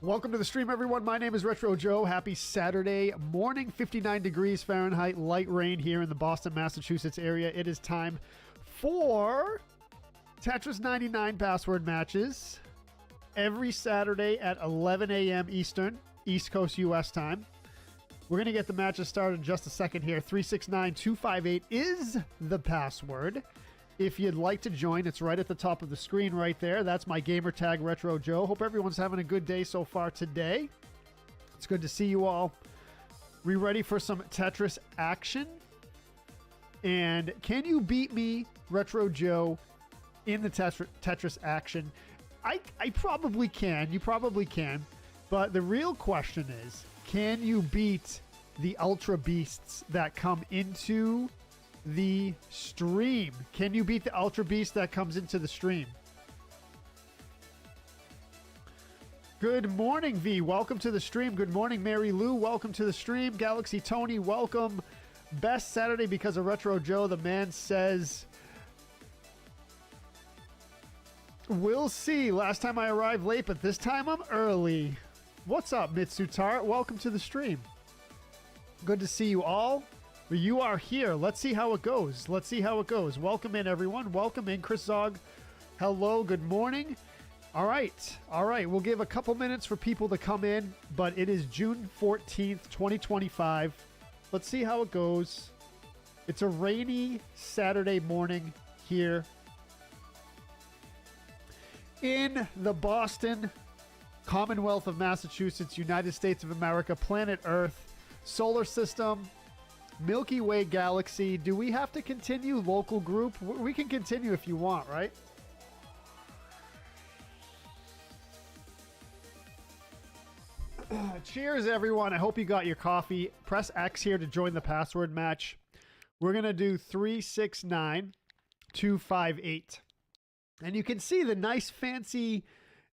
Welcome to the stream, everyone. My name is Retro Joe. Happy Saturday morning, 59 degrees Fahrenheit, light rain here in the Boston, Massachusetts area. It is time for Tetris 99 password matches every Saturday at 11 a.m. Eastern, East Coast U.S. time. We're going to get the matches started in just a second here. 369258 is the password. If you'd like to join, it's right at the top of the screen right there. That's my gamer tag, Retro Joe. Hope everyone's having a good day so far today. It's good to see you all. We ready for some Tetris action? And can you beat me, Retro Joe, in the Tetris action? I probably can. You probably can. But the real question is, can you beat the Ultra Beasts that come into the stream? Can you beat the Ultra Beast that comes into the stream? Good morning, V. Welcome to the stream. Good morning, Mary Lou. Welcome to the stream. Galaxy Tony, welcome. Best Saturday because of Retro Joe. The man says, we'll see. Last time I arrived late, but this time I'm early. What's up, Mitsutar? Welcome to the stream. Good to see you all. You are here. Let's see how it goes. Let's see how it goes. Welcome in, everyone. Welcome in, Chris Zog. Hello. Good morning. All right. All right. We'll give a couple minutes for people to come in, but it is June 14th, 2025. Let's see how it goes. It's a rainy Saturday morning here in the Boston, Commonwealth of Massachusetts, United States of America, planet Earth, solar system, Milky Way galaxy. Do we have to continue local group? We can continue if you want, right? Cheers, everyone. I hope you got your coffee. Press X here to join the password match. We're going to do 369258. And you can see the nice fancy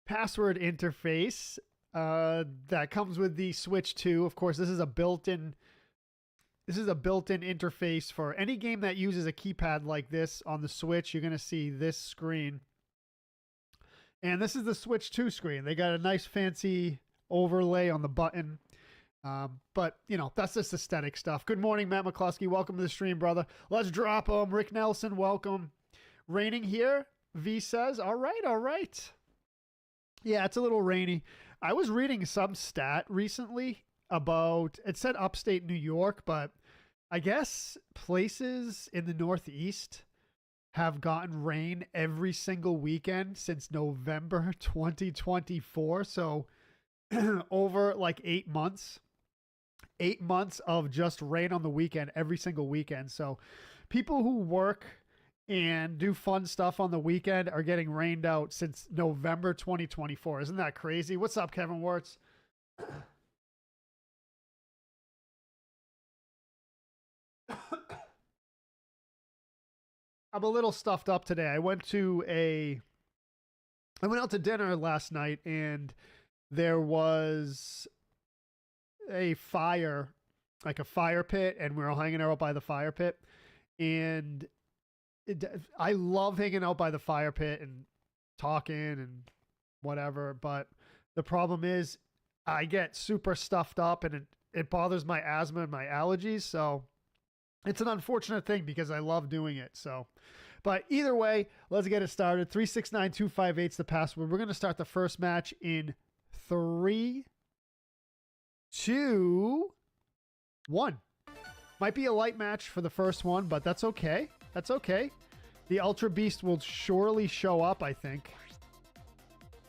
password interface that comes with the Switch 2. Of course, this is a built-in interface for any game that uses a keypad like this on the Switch. You're going to see this screen. And this is the Switch 2 screen. They got a nice fancy overlay on the button. But, you know, that's just aesthetic stuff. Good morning, Matt McCluskey. Welcome to the stream, brother. Let's drop them. Rick Nelson, welcome. Raining here, V says. All right, all right. Yeah, it's a little rainy. I was reading some stat recently about, it said upstate New York, but I guess places in the Northeast have gotten rain every single weekend since November 2024. So over like 8 months of just rain on the weekend, every single weekend. So people who work and do fun stuff on the weekend are getting rained out since November 2024. Isn't that crazy? What's up, Kevin Wirtz? I'm a little stuffed up today. I went out to dinner last night and there was a fire, like a fire pit, and we were hanging out by the fire pit. And I love hanging out by the fire pit and talking and whatever, but the problem is I get super stuffed up and it bothers my asthma and my allergies. So it's an unfortunate thing because I love doing it. So, but either way, let's get it started. 369258 is the password. We're going to start the first match in 3, 2, 1. Might be a light match for the first one, but that's okay. That's okay. The Ultra Beast will surely show up, I think.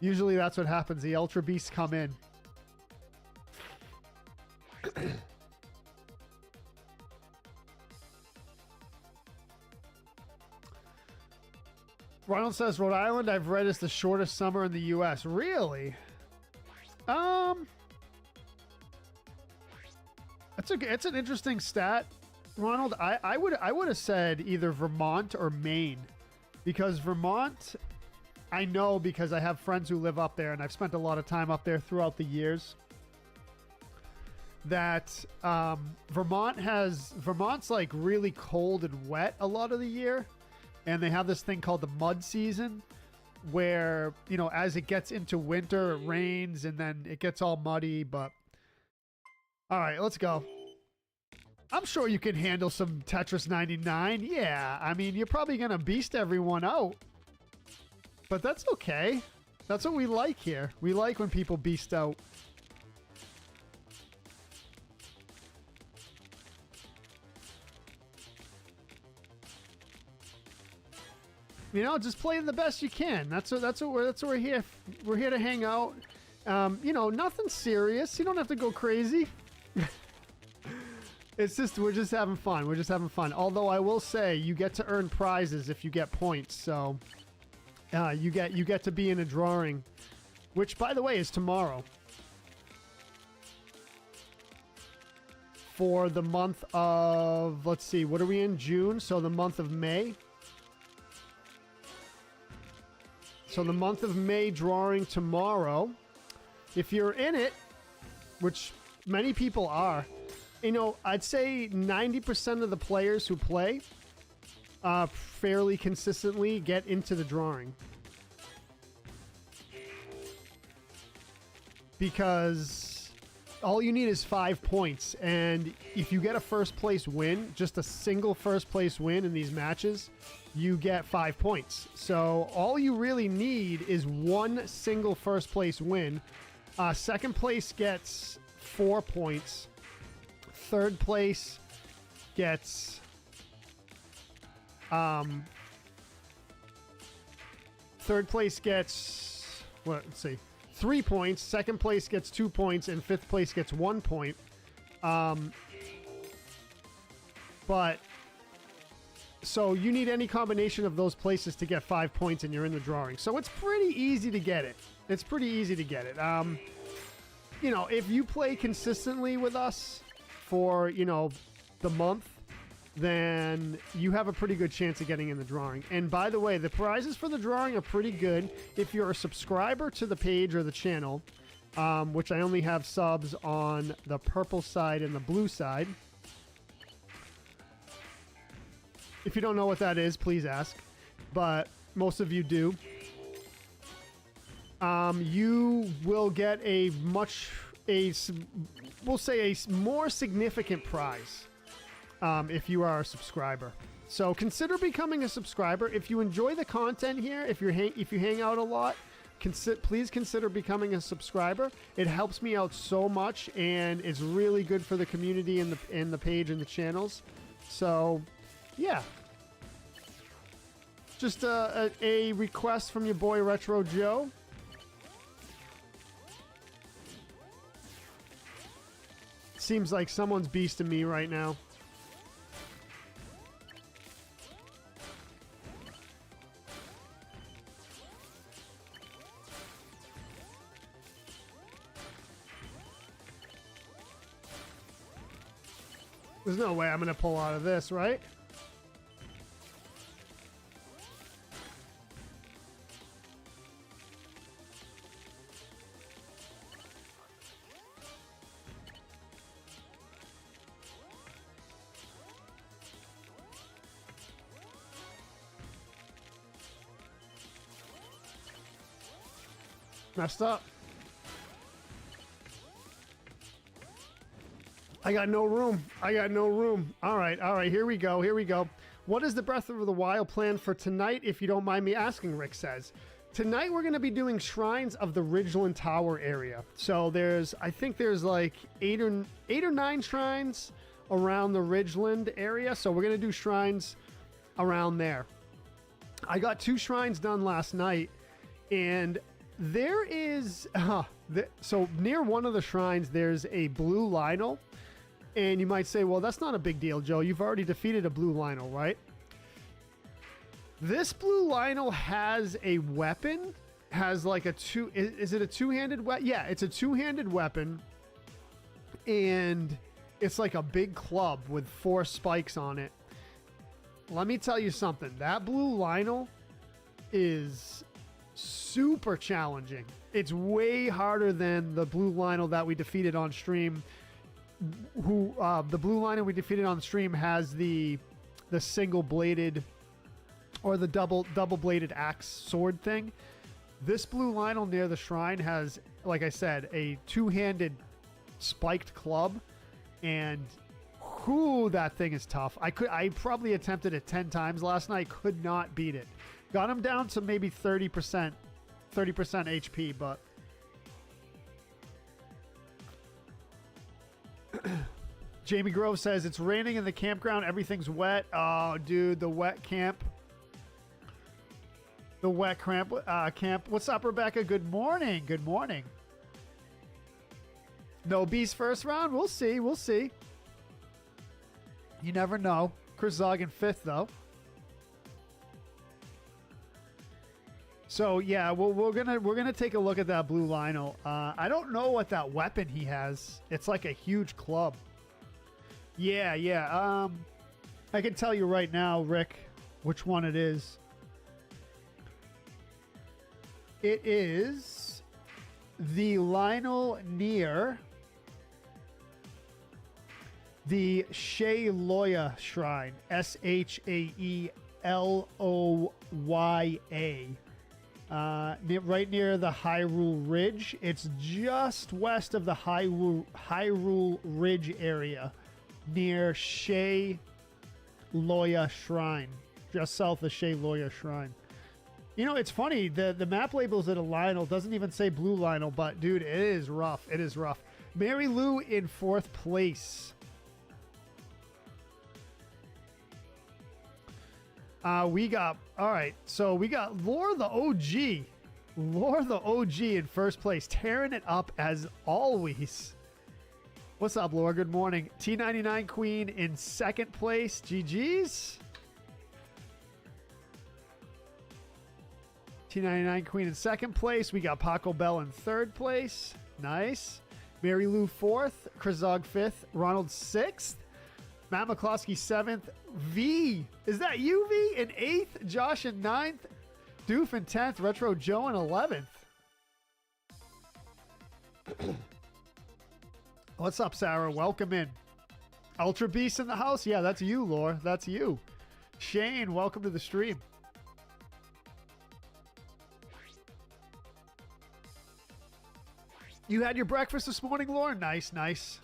Usually that's what happens. The Ultra Beasts come in. Ronald says, Rhode Island, I've read, is the shortest summer in the U.S. Really? It's an interesting stat, Ronald. I would have said either Vermont or Maine, because Vermont, I know because I have friends who live up there and I've spent a lot of time up there throughout the years. That Vermont's like really cold and wet a lot of the year. And they have this thing called the mud season, where, you know, as it gets into winter, it rains and then it gets all muddy. But all right, let's go. I'm sure you can handle some Tetris 99. Yeah, I mean, you're probably going to beast everyone out. But that's okay. That's what we like here. We like when people beast out. You know, just play the best you can. That's what we're here. We're here to hang out. You know, nothing serious. You don't have to go crazy. It's just, we're just having fun. We're just having fun. Although I will say, you get to earn prizes if you get points. So you get to be in a drawing, which, by the way, is tomorrow. For the month of, let's see, what are we in? June? So the month of May. So the month of May drawing tomorrow. If you're in it, which many people are, you know, I'd say 90% of the players who play fairly consistently get into the drawing. Because all you need is 5 points. And if you get a first place win, just a single first place win in these matches, you get 5 points. So all you really need is one single first place win. Second place gets 4 points. Third place gets what, let's see, 3 points. Second place gets 2 points, and fifth place gets 1 point. But so you need any combination of those places to get 5 points, and you're in the drawing. So it's pretty easy to get it. It's pretty easy to get it. You know, if you play consistently with us for, you know, the month, then you have a pretty good chance of getting in the drawing. And by the way, the prizes for the drawing are pretty good. If you're a subscriber to the page or the channel, which I only have subs on the purple side and the blue side. If you don't know what that is, please ask. But most of you do. You will get we'll say a more significant prize if you are a subscriber. So consider becoming a subscriber. If you enjoy the content here, if you hang out a lot, please consider becoming a subscriber. It helps me out so much, and it's really good for the community and the page and the channels. So, yeah. Just a request from your boy Retro Joe. Seems like someone's beasting me right now. There's no way I'm going to pull out of this, right? Messed up. I got no room. I got no room. All right, here we go. Here we go. What is the Breath of the Wild plan for tonight, if you don't mind me asking, Rick says. Tonight we're going to be doing shrines of the Ridgeland Tower area. So I think there's like 8 or 9 shrines around the Ridgeland area. So we're going to do shrines around there. I got 2 shrines done last night, and there is, so near one of the shrines, there's a blue Lionel. And you might say, well, that's not a big deal, Joe. You've already defeated a blue Lionel, right? This blue Lionel has a weapon, has like is it a two-handed weapon? Yeah, it's a two-handed weapon. And it's like a big club with 4 spikes on it. Let me tell you something. That blue Lionel is super challenging. It's way harder than the blue Lionel that we defeated on stream. The blue Lionel we defeated on stream has the single bladed or the double bladed axe sword thing. This blue Lionel near the shrine has, like I said, a two-handed spiked club, and whoo, that thing is tough. I probably attempted it 10 times last night, could not beat it. Got him down to maybe 30% HP, but Jamie Grove says it's raining in the campground, everything's wet. Oh, dude, the wet camp. The wet camp. What's up, Rebecca? Good morning. Good morning. No Beast first round? We'll see. We'll see. You never know. Chris Zog in 5th, though. So, yeah, we're gonna take a look at that blue Lionel. I don't know what that weapon he has. It's like a huge club. Yeah. I can tell you right now, Rick, which one it is. It is the Lionel near the Shaeloya Shrine. Shaeloya. Right near the Hyrule Ridge. It's just west of the Hyrule Ridge area near Shaeloya Shrine. Just south of Shaeloya Shrine. You know, it's funny. The map labels at a Lionel doesn't even say blue Lionel, but dude, it is rough. It is rough. Mary Lou in 4th place. We got, all right, so we got Lore the OG. Lore the OG in 1st place, tearing it up as always. What's up, Lore? Good morning. T99 Queen in 2nd place. GG's. T99 Queen in 2nd place. We got Paco Bell in 3rd place. Nice. Mary Lou 4th. Krazog 5th. Ronald 6th. Matt McCloskey 7th. V. Is that you, V? In 8th. Josh in 9th. Doof in 10th. Retro Joe in 11th. What's up, Sarah? Welcome in. Ultra Beast in the house? Yeah, that's you, Lore. That's you. Shane, welcome to the stream. You had your breakfast this morning, Lore? Nice, nice.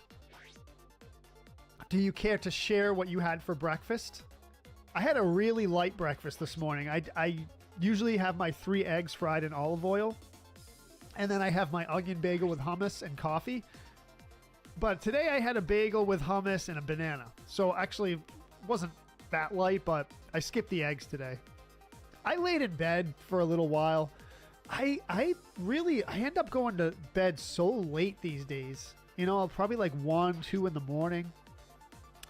Do you care to share what you had for breakfast? I had a really light breakfast this morning. I usually have my 3 eggs fried in olive oil, and then I have my onion bagel with hummus and coffee. But today I had a bagel with hummus and a banana. So actually, it wasn't that light, but I skipped the eggs today. I laid in bed for a little while. I end up going to bed so late these days. You know, probably like 1, 2 in the morning.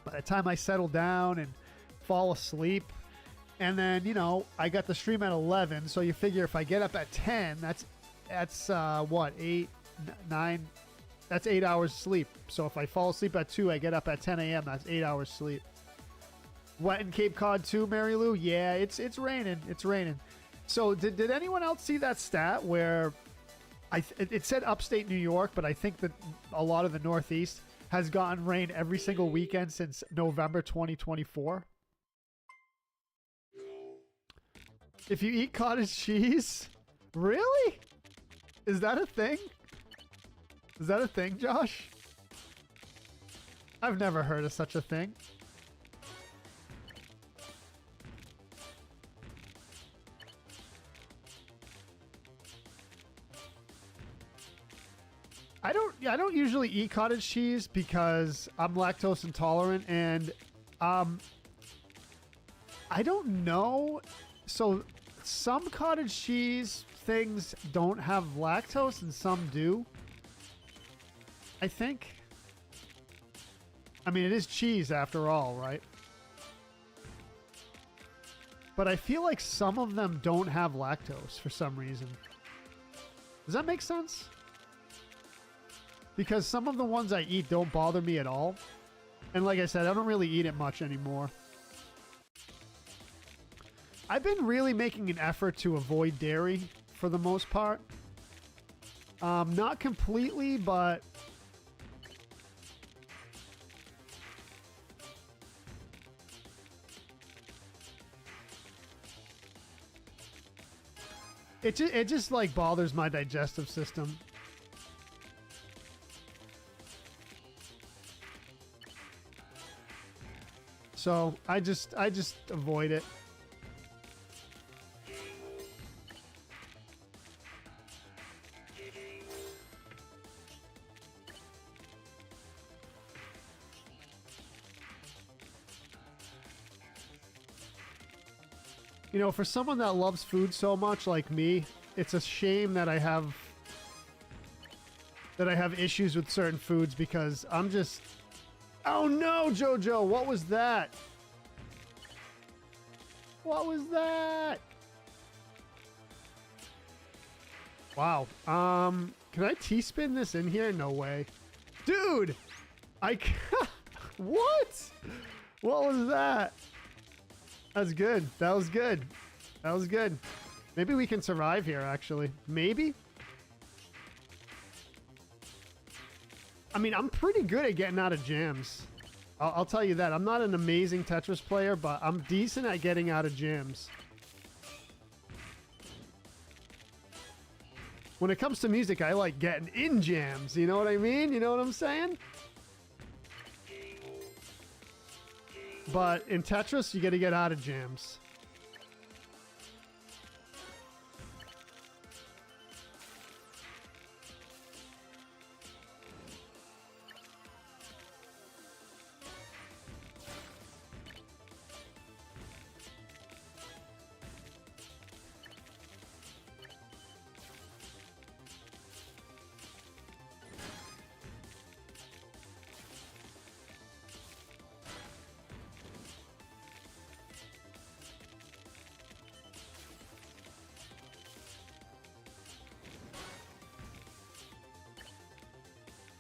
By the time I settle down and fall asleep. And then, you know, I got the stream at 11. So you figure if I get up at 10, that's what, 8, 9, that's 8 hours sleep. So if I fall asleep at 2, I get up at 10 a.m. That's 8 hours sleep. Wet in Cape Cod too, Mary Lou? Yeah, it's raining. It's raining. So did anyone else see that stat where it said upstate New York, but I think that a lot of the Northeast has gotten rain every single weekend since November 2024? If you eat cottage cheese? Really? Is that a thing? Is that a thing, Josh? I've never heard of such a thing. I don't usually eat cottage cheese because I'm lactose intolerant, and I don't know. So some cottage cheese things don't have lactose and some do, I think. I mean, it is cheese after all, right? But I feel like some of them don't have lactose for some reason. Does that make sense? Because some of the ones I eat don't bother me at all. And like I said, I don't really eat it much anymore. I've been really making an effort to avoid dairy for the most part. Not completely, but It just like bothers my digestive system. So I just avoid it. You know, for someone that loves food so much like me, it's a shame that I have issues with certain foods because I'm just... Oh no, Jojo, what was that? What was that? Wow. Can I T-spin this in here? No way. Dude! What? What was that? That's good. That was good. That was good. Maybe we can survive here, actually. Maybe? I mean, I'm pretty good at getting out of jams. I'll tell you that. I'm not an amazing Tetris player, but I'm decent at getting out of jams. When it comes to music, I like getting in jams. You know what I mean? You know what I'm saying? But in Tetris, you got to get out of jams.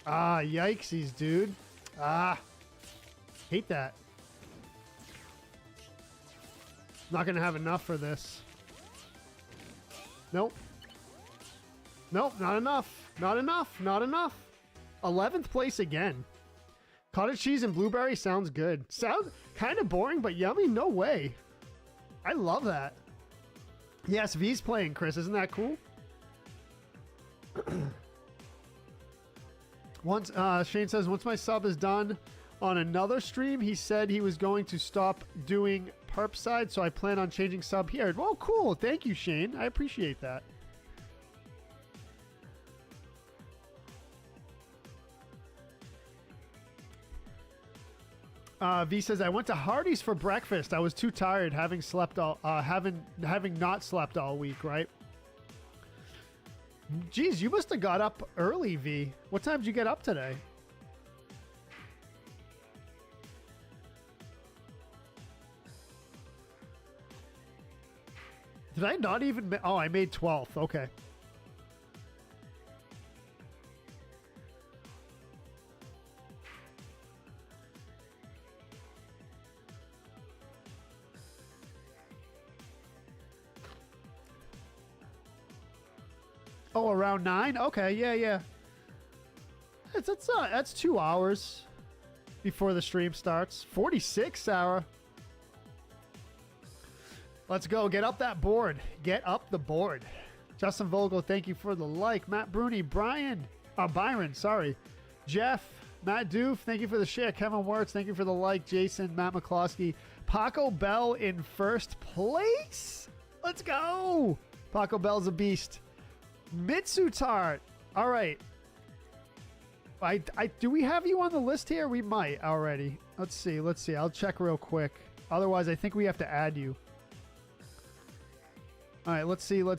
Ah, yikesies, dude. Ah. Hate that. Not gonna have enough for this. Nope. Nope, not enough. Not enough. Not enough. 11th place again. Cottage cheese and blueberry sounds good. Sounds kind of boring, but yummy? No way. I love that. Yes, V's playing, Chris. Isn't that cool? Once Shane says, once my sub is done on another stream, he said he was going to stop doing perp side, so I plan on changing sub here. Well, cool. Thank you, Shane. I appreciate that. V says, I went to Hardee's for breakfast. I was too tired having not slept all week, right? Geez, you must have got up early, V. What time did you get up today? Did I not even... Oh, I made 12th. Okay. Oh, around 9? Okay, yeah. That's 2 hours before the stream starts. 46 hour. Let's go. Get up that board. Get up the board. Justin Vogel, thank you for the like. Matt Bruni, Byron, sorry. Jeff, Matt Doof, thank you for the share. Kevin Wirtz, thank you for the like. Jason, Matt McCloskey. Paco Bell in first place. Let's go. Paco Bell's a beast. Mitsutart. All right. Do we have you on the list here? We might already. Let's see. I'll check real quick. Otherwise, I think we have to add you. All right. Let's see. No,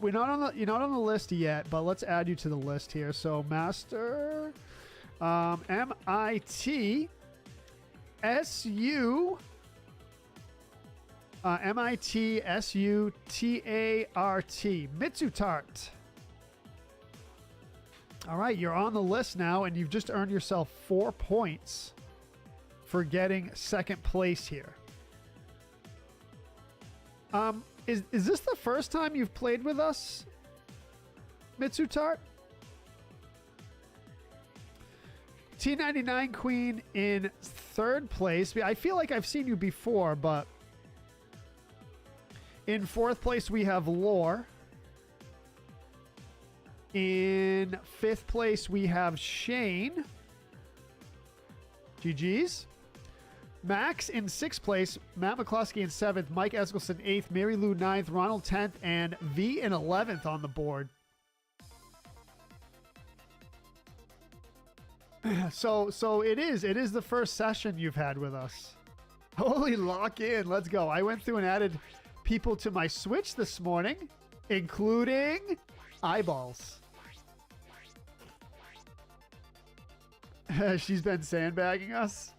you're not on the list yet, but let's add you to the list here. So Master, MITSU. MITSUTART. Mitsutart. All right, you're on the list now, and you've just earned yourself 4 points for getting second place here. Is this the first time you've played with us, Mitsutart? T99 Queen in third place. I feel like I've seen you before, but In fourth place, we have Lore. In fifth place, we have Shane. GG's. Max in sixth place, Matt McCluskey in seventh, Mike Eskelson eighth, Mary Lou ninth, Ronald 10th, and V in 11th on the board. So it is the first session you've had with us. Holy, lock in. Let's go. I went through and added people to my Switch this morning, including Eyeballs. She's been sandbagging us.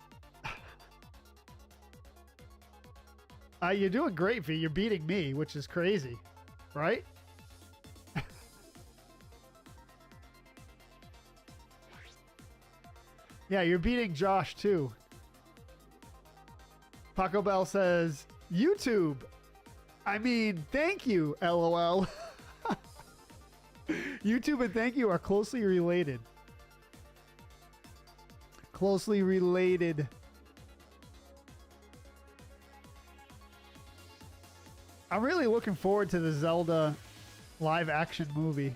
You're doing great, V. You're beating me, which is crazy, right? Yeah, you're beating Josh, too. Paco Bell says, YouTube. I mean, thank you, LOL. YouTube and thank you are closely related. Closely related. I'm really looking forward to the Zelda live action movie.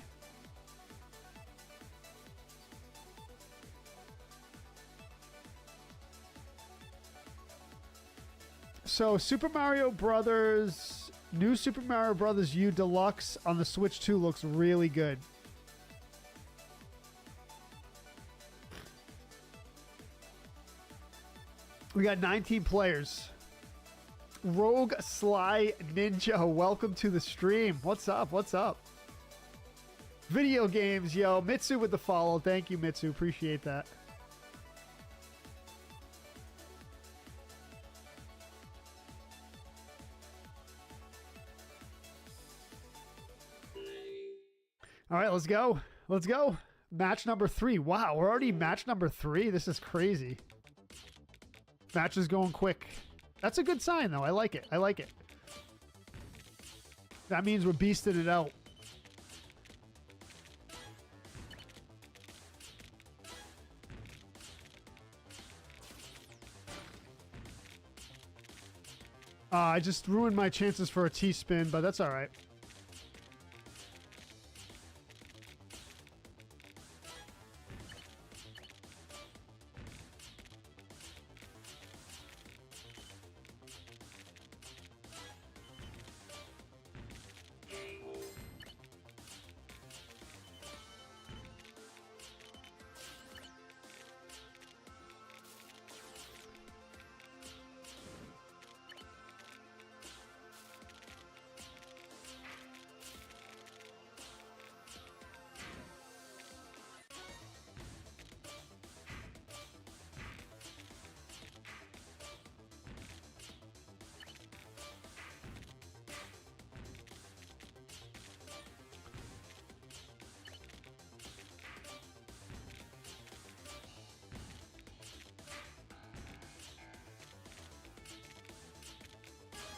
So Super Mario Brothers, new Super Mario Brothers U Deluxe on the Switch 2 looks really good. We got 19 players. Rogue Sly Ninja, welcome to the stream. What's up? What's up? Video games, yo. Mitsu with the follow. Thank you, Mitsu. Appreciate that. All right, let's go. Let's go. Match number 3. Wow, we're already match number 3. This is crazy. Match is going quick. That's a good sign, though. I like it. I like it. That means we're beasting it out. I just ruined my chances for a T-spin, but that's all right.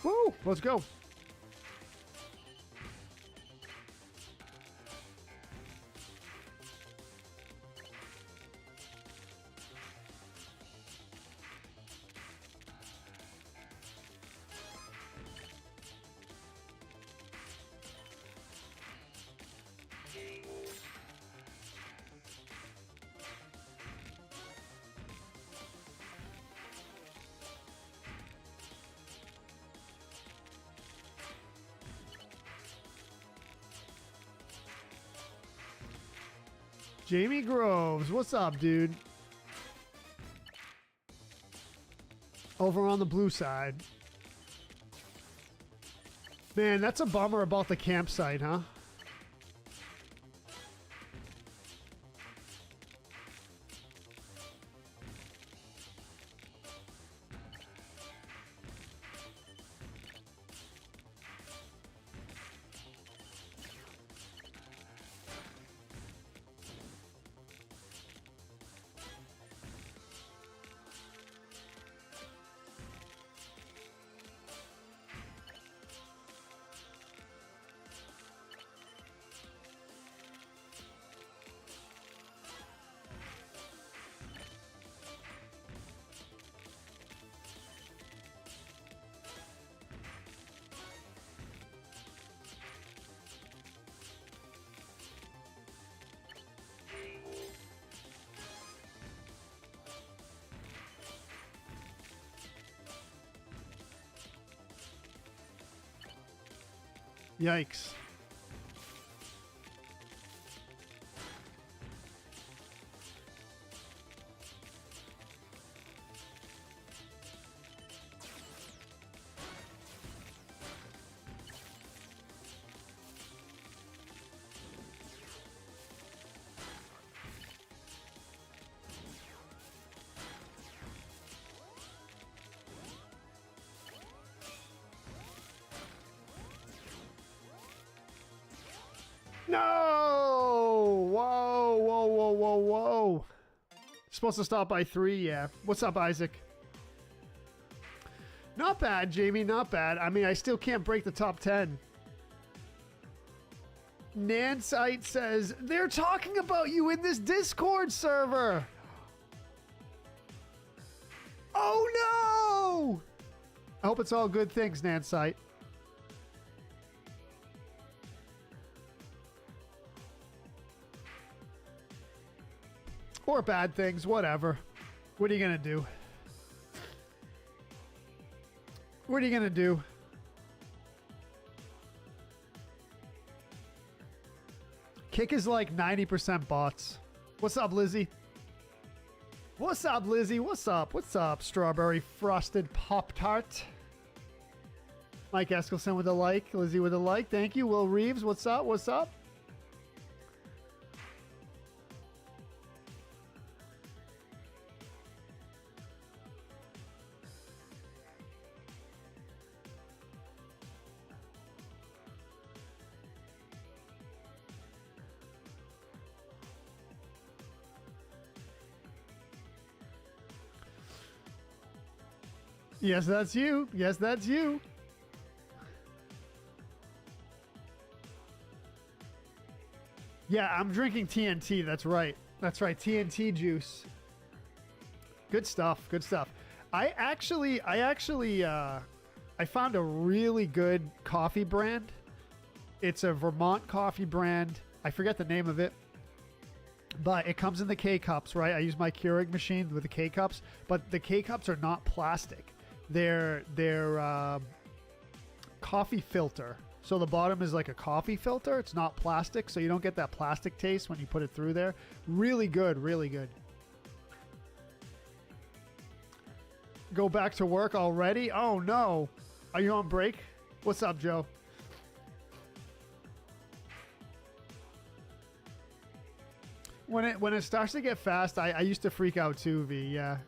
Woo! Let's go. Jamie Groves, what's up, dude? Over on the blue side. Man, that's a bummer about the campsite, huh? Yikes. No! Whoa, whoa, whoa, whoa, whoa. Supposed to stop by 3, yeah. What's up, Isaac? Not bad, Jamie, not bad. I mean, I still can't break the top 10. Nansite says, they're talking about you in this Discord server. Oh, no! I hope it's all good things, Nansite. Or bad things, whatever. What are you going to do? What are you going to do? Kick is like 90% bots. What's up, Lizzie? What's up, Lizzie? What's up? What's up, Strawberry Frosted Pop-Tart? Mike Eskelson with a like. Lizzie with a like. Thank you. Will Reeves, what's up? What's up? Yes, that's you. Yes, that's you. Yeah, I'm drinking TNT. That's right. That's right. TNT juice. Good stuff. Good stuff. I found a really good coffee brand. It's a Vermont coffee brand. I forget the name of it. But it comes in the K-Cups, right? I use my Keurig machine with the K-Cups. But the K-Cups are not plastic. They're coffee filter. So the bottom is like a coffee filter. It's not plastic, so you don't get that plastic taste when you put it through there. Really good, really good. Go back to work already? Oh no. Are you on break? What's up, Joe? When it starts to get fast, I used to freak out too, V. Yeah.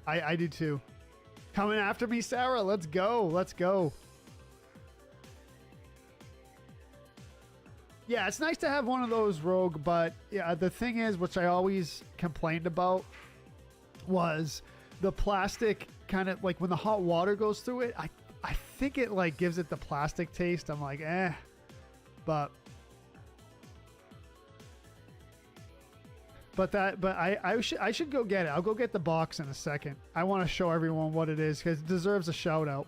I do too. Coming after me, Sarah. Let's go. Let's go. Yeah, it's nice to have one of those, Rogue, but yeah, the thing is, which I always complained about, was the plastic kind of, like when the hot water goes through it, I think it like gives it the plastic taste. I'm like, eh. But I should go get it. I'll go get the box in a second. I want to show everyone what it is because it deserves a shout out.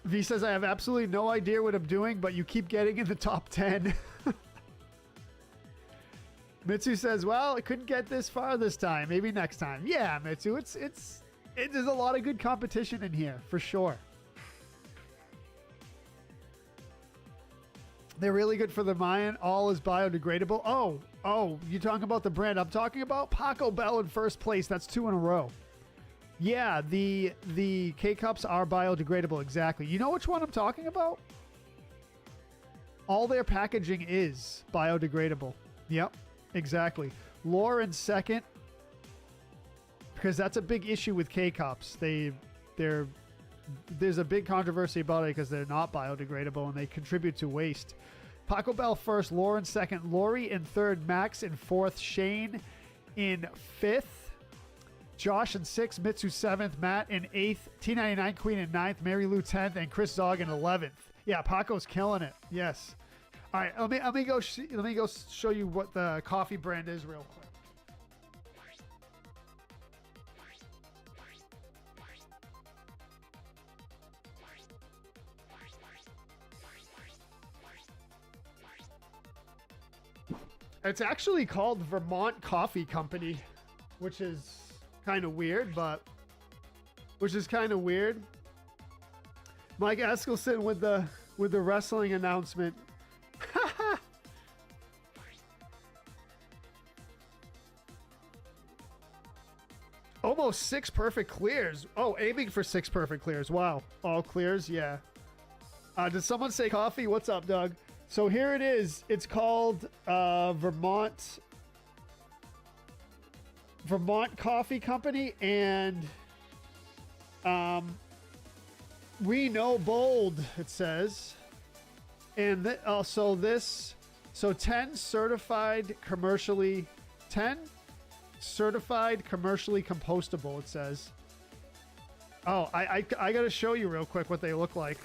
V says, I have absolutely no idea what I'm doing, but you keep getting in the top 10. Mitsu says, well, I couldn't get this far this time. Maybe next time. Yeah, Mitsu, there's a lot of good competition in here, for sure. They're really good for the Mayan. All is biodegradable. Oh, you talking about the brand? I'm talking about Paco Bell in first place. That's 2 in a row. Yeah, the K-Cups are biodegradable, exactly. You know which one I'm talking about? All their packaging is biodegradable. Yep, exactly. Lore in second, because that's a big issue with K-Cups. There's a big controversy about it because they're not biodegradable and they contribute to waste. Paco Bell first, Lore in second, Lori in third, Max in fourth, Shane in fifth, Josh in 6th, Mitsu 7th, Matt in 8th, T99 Queen in 9th, Mary Lou 10th, and Chris Zog in 11th. Yeah, Paco's killing it. Yes. All right, let me go show you what the coffee brand is real quick. It's actually called Vermont Coffee Company, which is kind of weird, Mike Eskelson with the wrestling announcement. Almost 6 perfect clears. Oh, aiming for 6 perfect clears. Wow. All clears? Yeah. Did someone say coffee? What's up, Doug? So here it is. It's called Vermont Coffee Company, and we know bold, it says. And also this, so 10 certified commercially compostable, it says. Oh, I gotta show you real quick what they look like.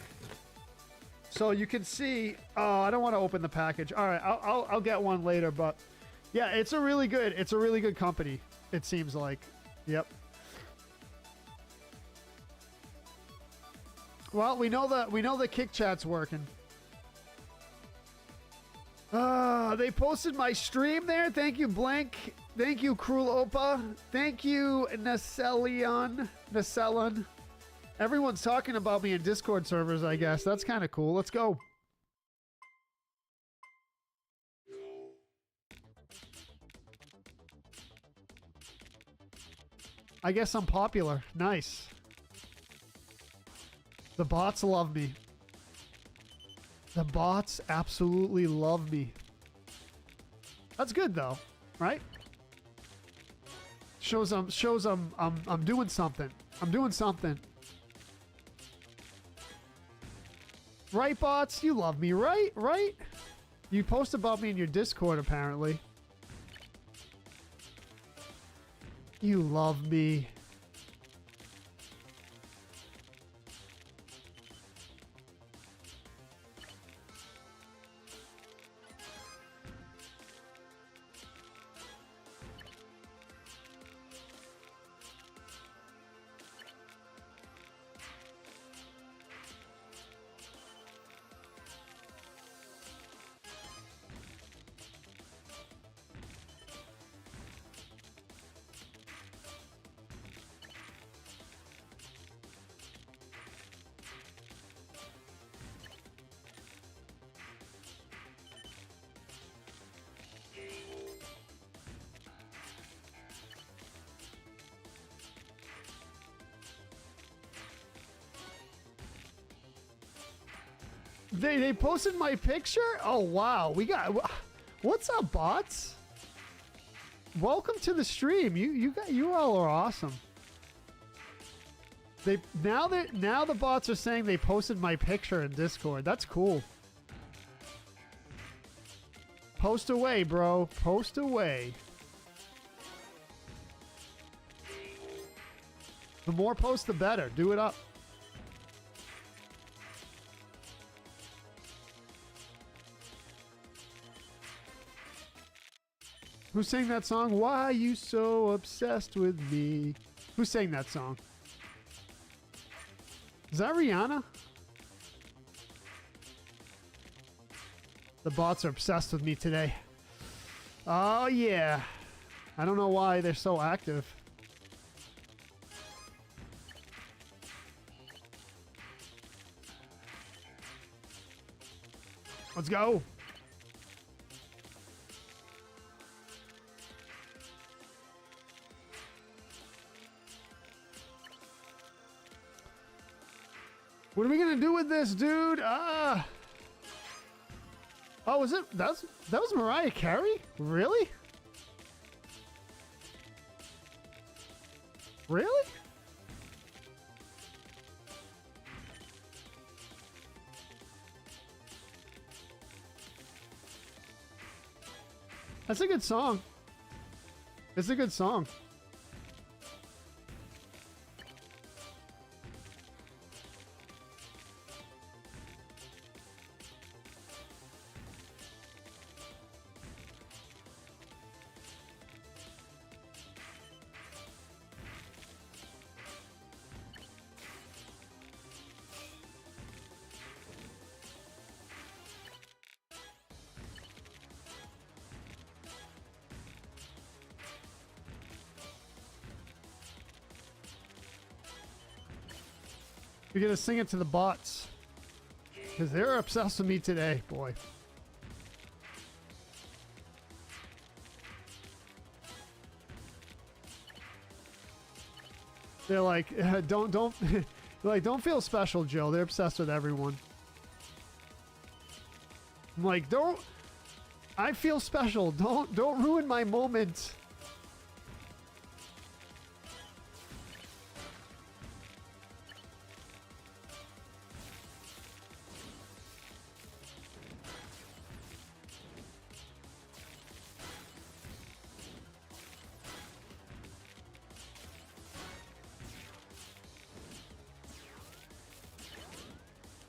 So you can see, oh, I don't want to open the package. All right, I'll get one later, but yeah, it's a really good company, it seems like. Yep. Well, we know the Kick Chat's working. They posted my stream there. Thank you, Blank. Thank you, Cruel Opa. Thank you, Nacellon. Everyone's talking about me in Discord servers, I guess. That's kind of cool. Let's go. I guess I'm popular. Nice. The bots love me. The bots absolutely love me. That's good though, right? Shows I'm doing something. I'm doing something. Right, bots? You love me, right? Right? You post about me in your Discord, apparently. You love me. They posted my picture? Oh, wow. We got... What's up, bots? Welcome to the stream. You all are awesome. Now the bots are saying they posted my picture in Discord. That's cool. Post away, bro. Post away. The more posts, the better. Do it up. Who sang that song? Why are you so obsessed with me? Who sang that song? Is that Rihanna? The bots are obsessed with me today. Oh, yeah. I don't know why they're so active. Let's go. What are we gonna do with this, dude? Oh, was it? That was Mariah Carey? Really? Really? That's a good song. It's a good song. You're gonna sing it to the bots. Because they're obsessed with me today, boy. They're like, don't like, don't feel special, Joe. They're obsessed with everyone. I'm like, I feel special. Don't ruin my moment.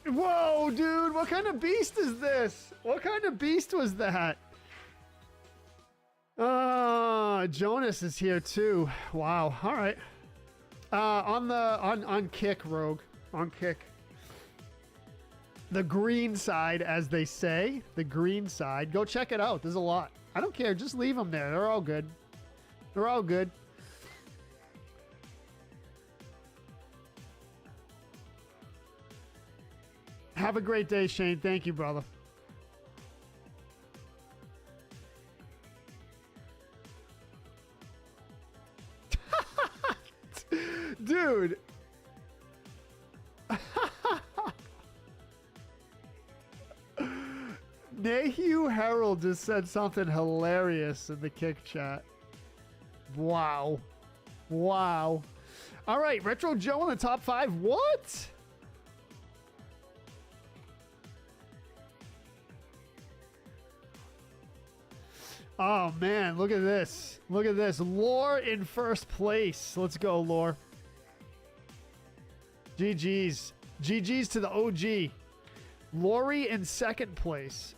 Whoa, dude, what kind of beast is this? What kind of beast was that? Jonas is here too. Wow. All right. On kick, Rogue. On kick. The green side, as they say. The green side. Go check it out. There's a lot. I don't care. Just leave them there. They're all good. They're all good. Have a great day, Shane. Thank you, brother. Dude. Nahu Harold just said something hilarious in the kick chat. Wow. Wow. All right, Retro Joe in the top 5. What? Oh, man, look at this. Look at this. Lore in first place. Let's go, Lore. GG's. GG's to the OG. Lori in second place.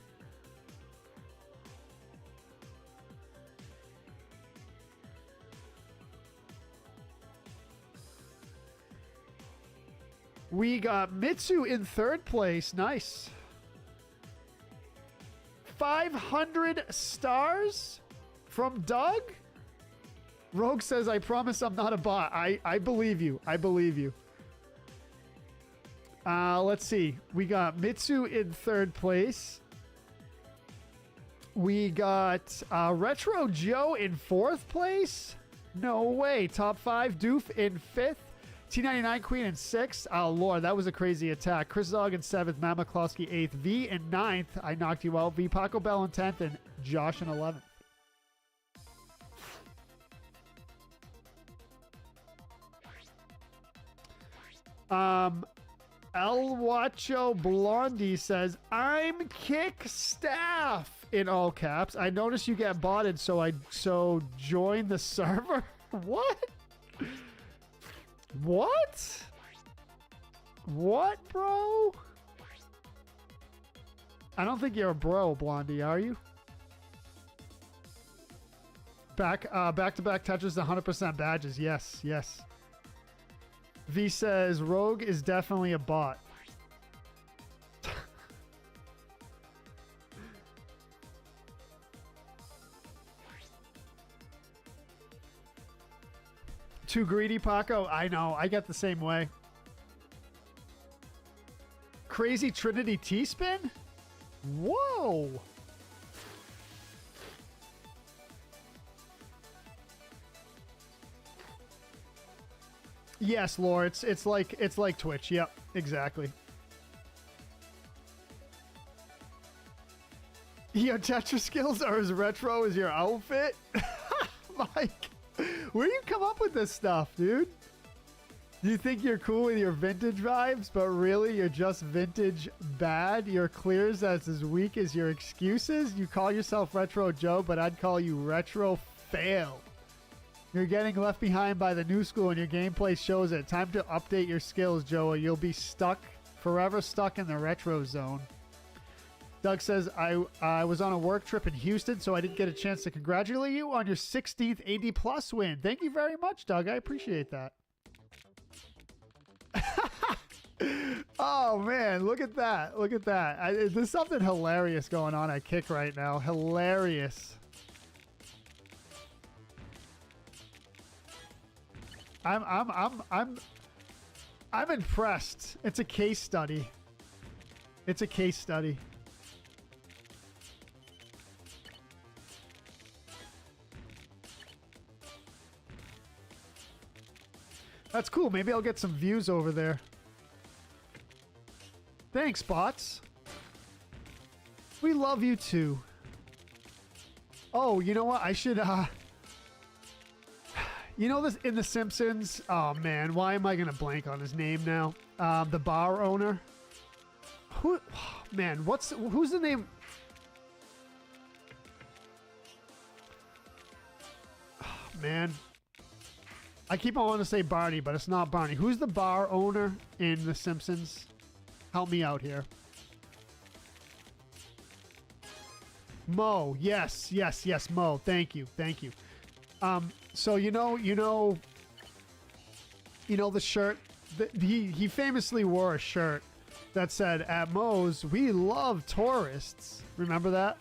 We got Mitsu in third place. Nice. 500 stars from Doug? Rogue says, I promise I'm not a bot. I believe you. I believe you. Let's see. We got Mitsu in third place. We got Retro Joe in fourth place. No way. Top 5. Doof in fifth. T99 Queen in 6th. Oh, Lord, that was a crazy attack. Chris Zog in 7th. Matt McCloskey 8th. V in 9th. I knocked you out. V Paco Bell in 10th. And Josh in 11th. El Wacho Blondie says, I'm kick staff in all caps. I noticed you get botted, so join the server. What? What? What, bro? I don't think you're a bro, Blondie, are you? Back-to-back Tetris, 100% badges. Yes, yes. V says, Rogue is definitely a bot. Too greedy, Paco? I know. I get the same way. Crazy Trinity T-spin? Whoa! Yes, Laura. It's like Twitch. Yep, exactly. Your Tetris skills are as retro as your outfit? Mike, where do you come up with this stuff, dude? You think you're cool with your vintage vibes, but really you're just vintage bad? Your clears that's as weak as your excuses? You call yourself Retro Joe, but I'd call you Retro Fail. You're getting left behind by the new school and your gameplay shows it. Time to update your skills, Joe, or you'll be forever stuck in the retro zone. Doug says, I was on a work trip in Houston, so I didn't get a chance to congratulate you on your 16th 80 plus win. Thank you very much, Doug. I appreciate that. Oh, man, look at that. Look at that. There's something hilarious going on at Kick right now. Hilarious. I'm I'm impressed. It's a case study. It's a case study. That's cool. Maybe I'll get some views over there. Thanks, bots. We love you too. Oh, you know what? I should, you know this in The Simpsons? Oh, man. Why am I going to blank on his name now? The bar owner. Who, oh, man, who's the name? Oh, man. I keep on wanting to say Barney, but it's not Barney. Who's the bar owner in The Simpsons? Help me out here. Mo. Yes, yes, yes, Mo. Thank you. Thank you. So you know the shirt. He famously wore a shirt that said, "At Mo's, we love tourists." Remember that?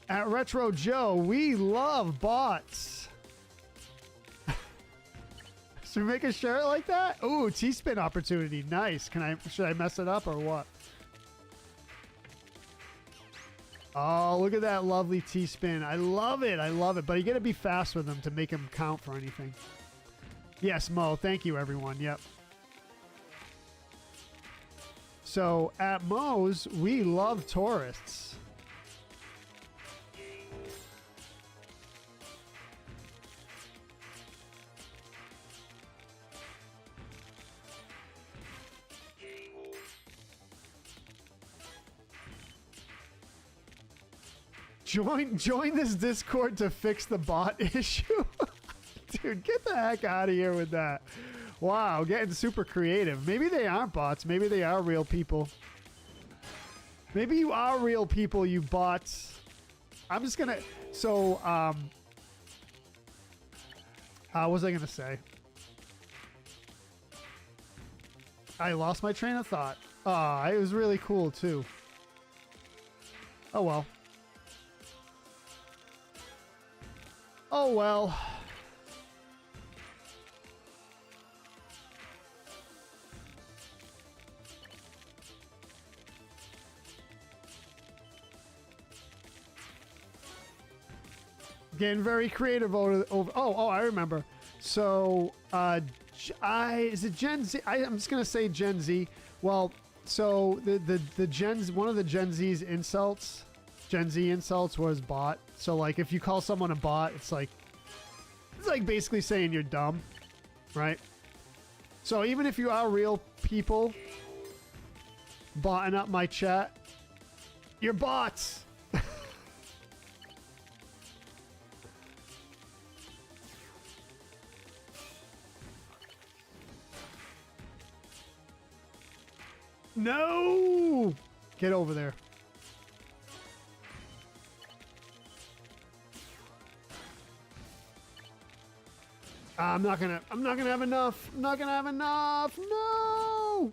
At Retro Joe, we love bots. Should we make a shirt like that? Ooh, T-spin opportunity. Nice. Should I mess it up or what? Oh, look at that lovely T-spin. I love it. I love it. But you got to be fast with them to make them count for anything. Yes, Mo. Thank you, everyone. Yep. So at Mo's, we love tourists. Join this Discord to fix the bot issue. Dude, get the heck out of here with that. Wow, getting super creative. Maybe they aren't bots. Maybe they are real people. Maybe you are real people, you bots. I'm just gonna... So, what was I gonna say? I lost my train of thought. It was really cool, too. Oh, well. Oh, well. Getting very creative over oh, I remember. So, is it Gen Z? I'm just going to say Gen Z. Well, so one of the Gen Z insults was bot. So like if you call someone a bot, it's like basically saying you're dumb, right? So even if you are real people botting up my chat, you're bots. No! Get over there. I'm not gonna have enough. I'm not gonna have enough. No!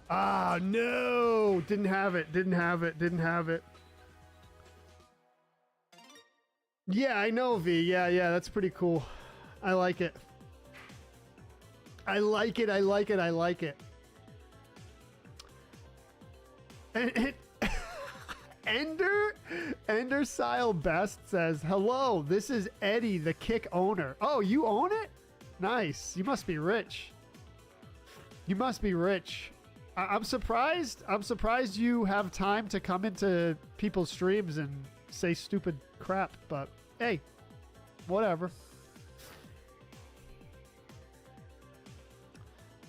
Ah, no! Didn't have it. Didn't have it. Didn't have it. Yeah, I know, V. Yeah, that's pretty cool. I like it. I like it. I like it. I like it. And Ender Sile Best says, "Hello, this is Eddie, the Kick owner." Oh, you own it? Nice. You must be rich. You must be rich. I'm surprised. I'm surprised you have time to come into people's streams and say stupid crap, but hey, whatever.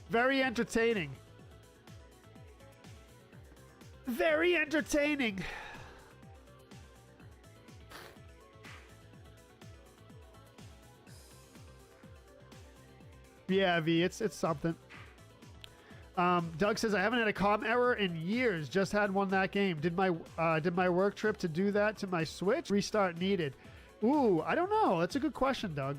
Very entertaining. Very entertaining. Yeah, V, it's something. Doug says, I haven't had a comm error in years. Just had one that game. Did my work trip to do that to my Switch? Restart needed. Ooh, I don't know. That's a good question, Doug.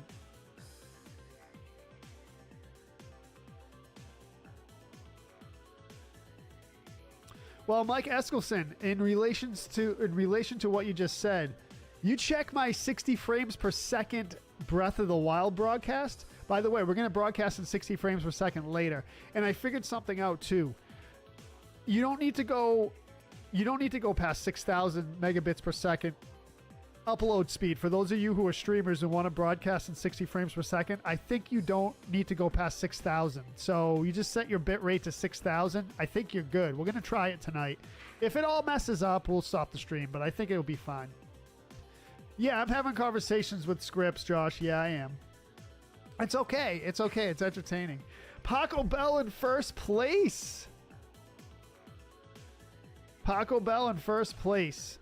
Well, Mike Eskelson, in relation to what you just said, you check my 60 frames per second Breath of the Wild broadcast. By the way, we're going to broadcast in 60 frames per second later, and I figured something out too. You don't need to go past 6,000 megabits per second upload speed. For those of you who are streamers and want to broadcast in 60 frames per second, I think you don't need to go past 6,000. So you just set your bit rate to 6,000. I think you're good. We're going to try it tonight. If it all messes up, we'll stop the stream, but I think it'll be fine. Yeah, I'm having conversations with scripts, Josh. Yeah, I am. It's okay. It's okay. It's entertaining. Paco Bell in first place. Paco Bell in first place.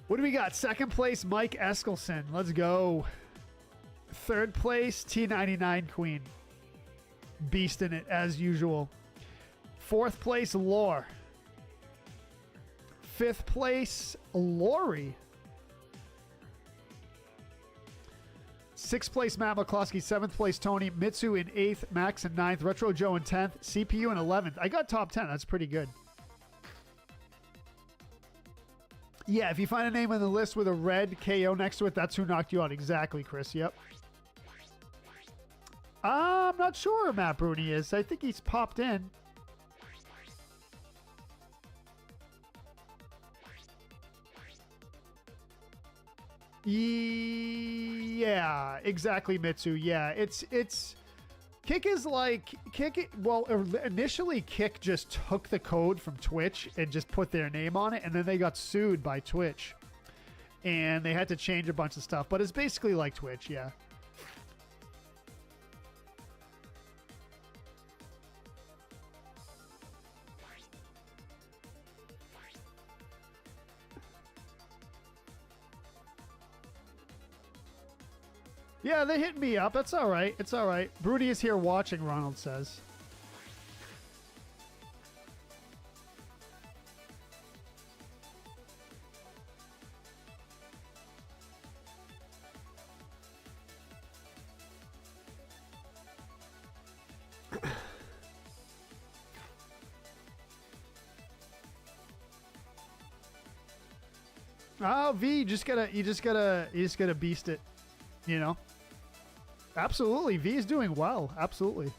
What do we got? Second place, Mike Eskelson. Let's go. Third place, T99 Queen. Beast in it, as usual. Fourth place, Lore. Fifth place, Lori. Sixth place, Matt McCluskey. Seventh place, Tony. Mitsu in eighth. Max in ninth. Retro Joe in 10th. CPU in 11th. I got top 10. That's pretty good. Yeah, if you find a name on the list with a red KO next to it, that's who knocked you out. Exactly, Chris. Yep. I'm not sure Matt Bruni is. I think he's popped in. Yeah, exactly, Mitsu. Yeah, it's Kick is like well, initially Kick just took the code from Twitch and just put their name on it, and then they got sued by Twitch, and they had to change a bunch of stuff. But it's basically like Twitch, yeah. Yeah, they hit me up. That's all right. It's all right. Broody is here watching, Ronald says. Oh, V, you just gotta beast it, you know. Absolutely, V is doing well. Absolutely.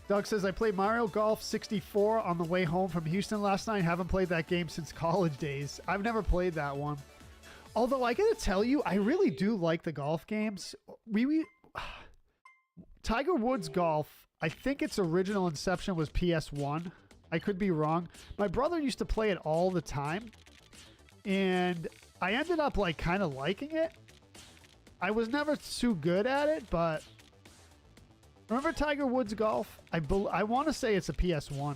Doug says, I played Mario Golf 64 on the way home from Houston last night. Haven't played that game since college days. I've never played that one. Although I gotta tell you, I really do like the golf games. Tiger Woods Golf, I think its original inception was PS1. I could be wrong. My brother used to play it all the time, and I ended up like kind of liking it. I was never too good at it, but remember Tiger Woods Golf? I want to say it's a PS1.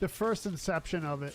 The first inception of it.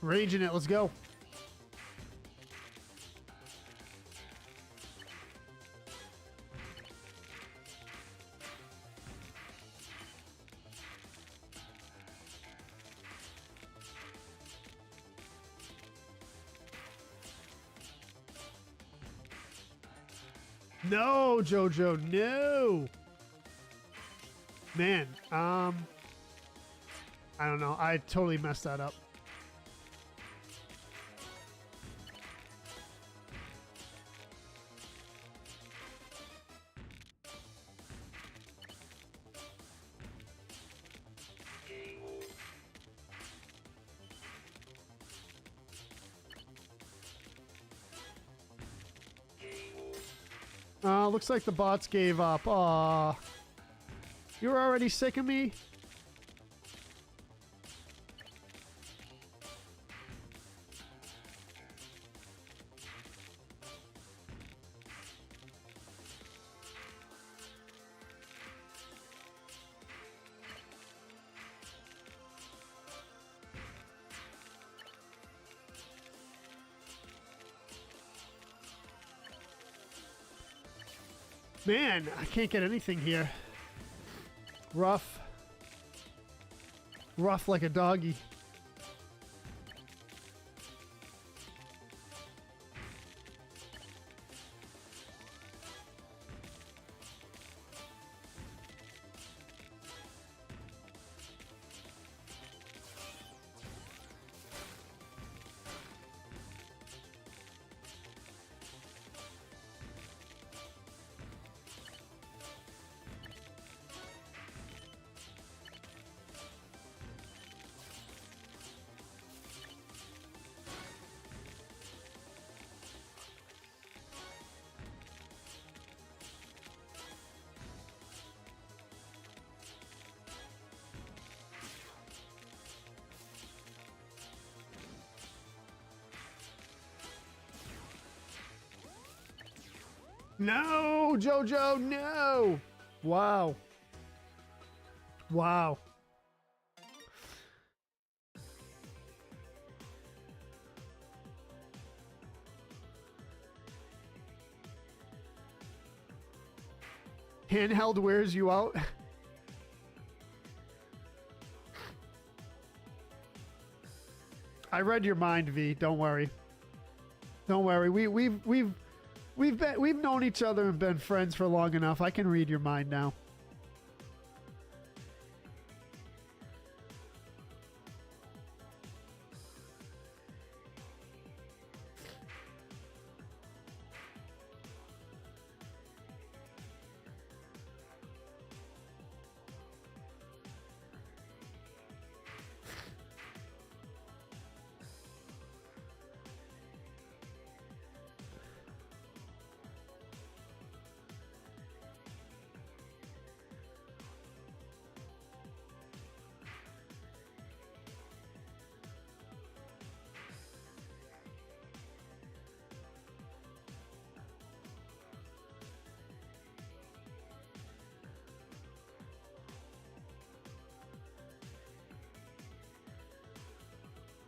Raging it. Let's go. No, Jojo, no. Man, I don't know. I totally messed that up. Looks like the bots gave up. Aw. You're already sick of me? Man, I can't get anything here. Rough. Rough like a doggy. No, Jojo, no. Wow. Wow. Handheld wears you out. I read your mind, V. Don't worry. Don't worry. We've known each other and been friends for long enough. I can read your mind now.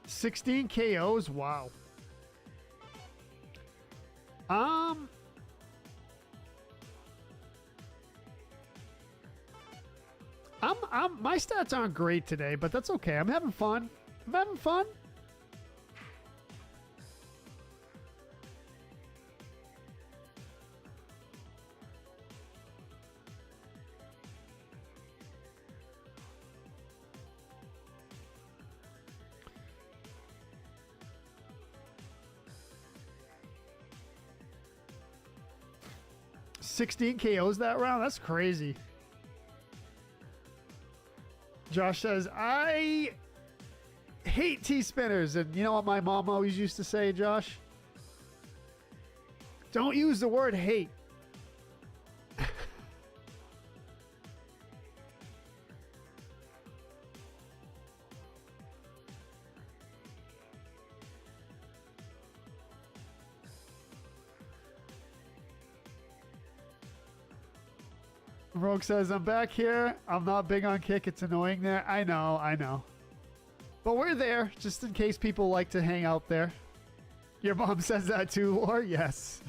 $16 KOs. Wow. My stats aren't great today, but that's okay. I'm having fun. I'm having fun. $16 KOs that round? That's crazy. Josh says, I hate T-spinners. And you know what my mom always used to say, Josh? Don't use the word hate. Rogue says, I'm back here. I'm not big on kick. It's annoying there. I know. But we're there, just in case people like to hang out there. Your mom says that too, Lore? Yes.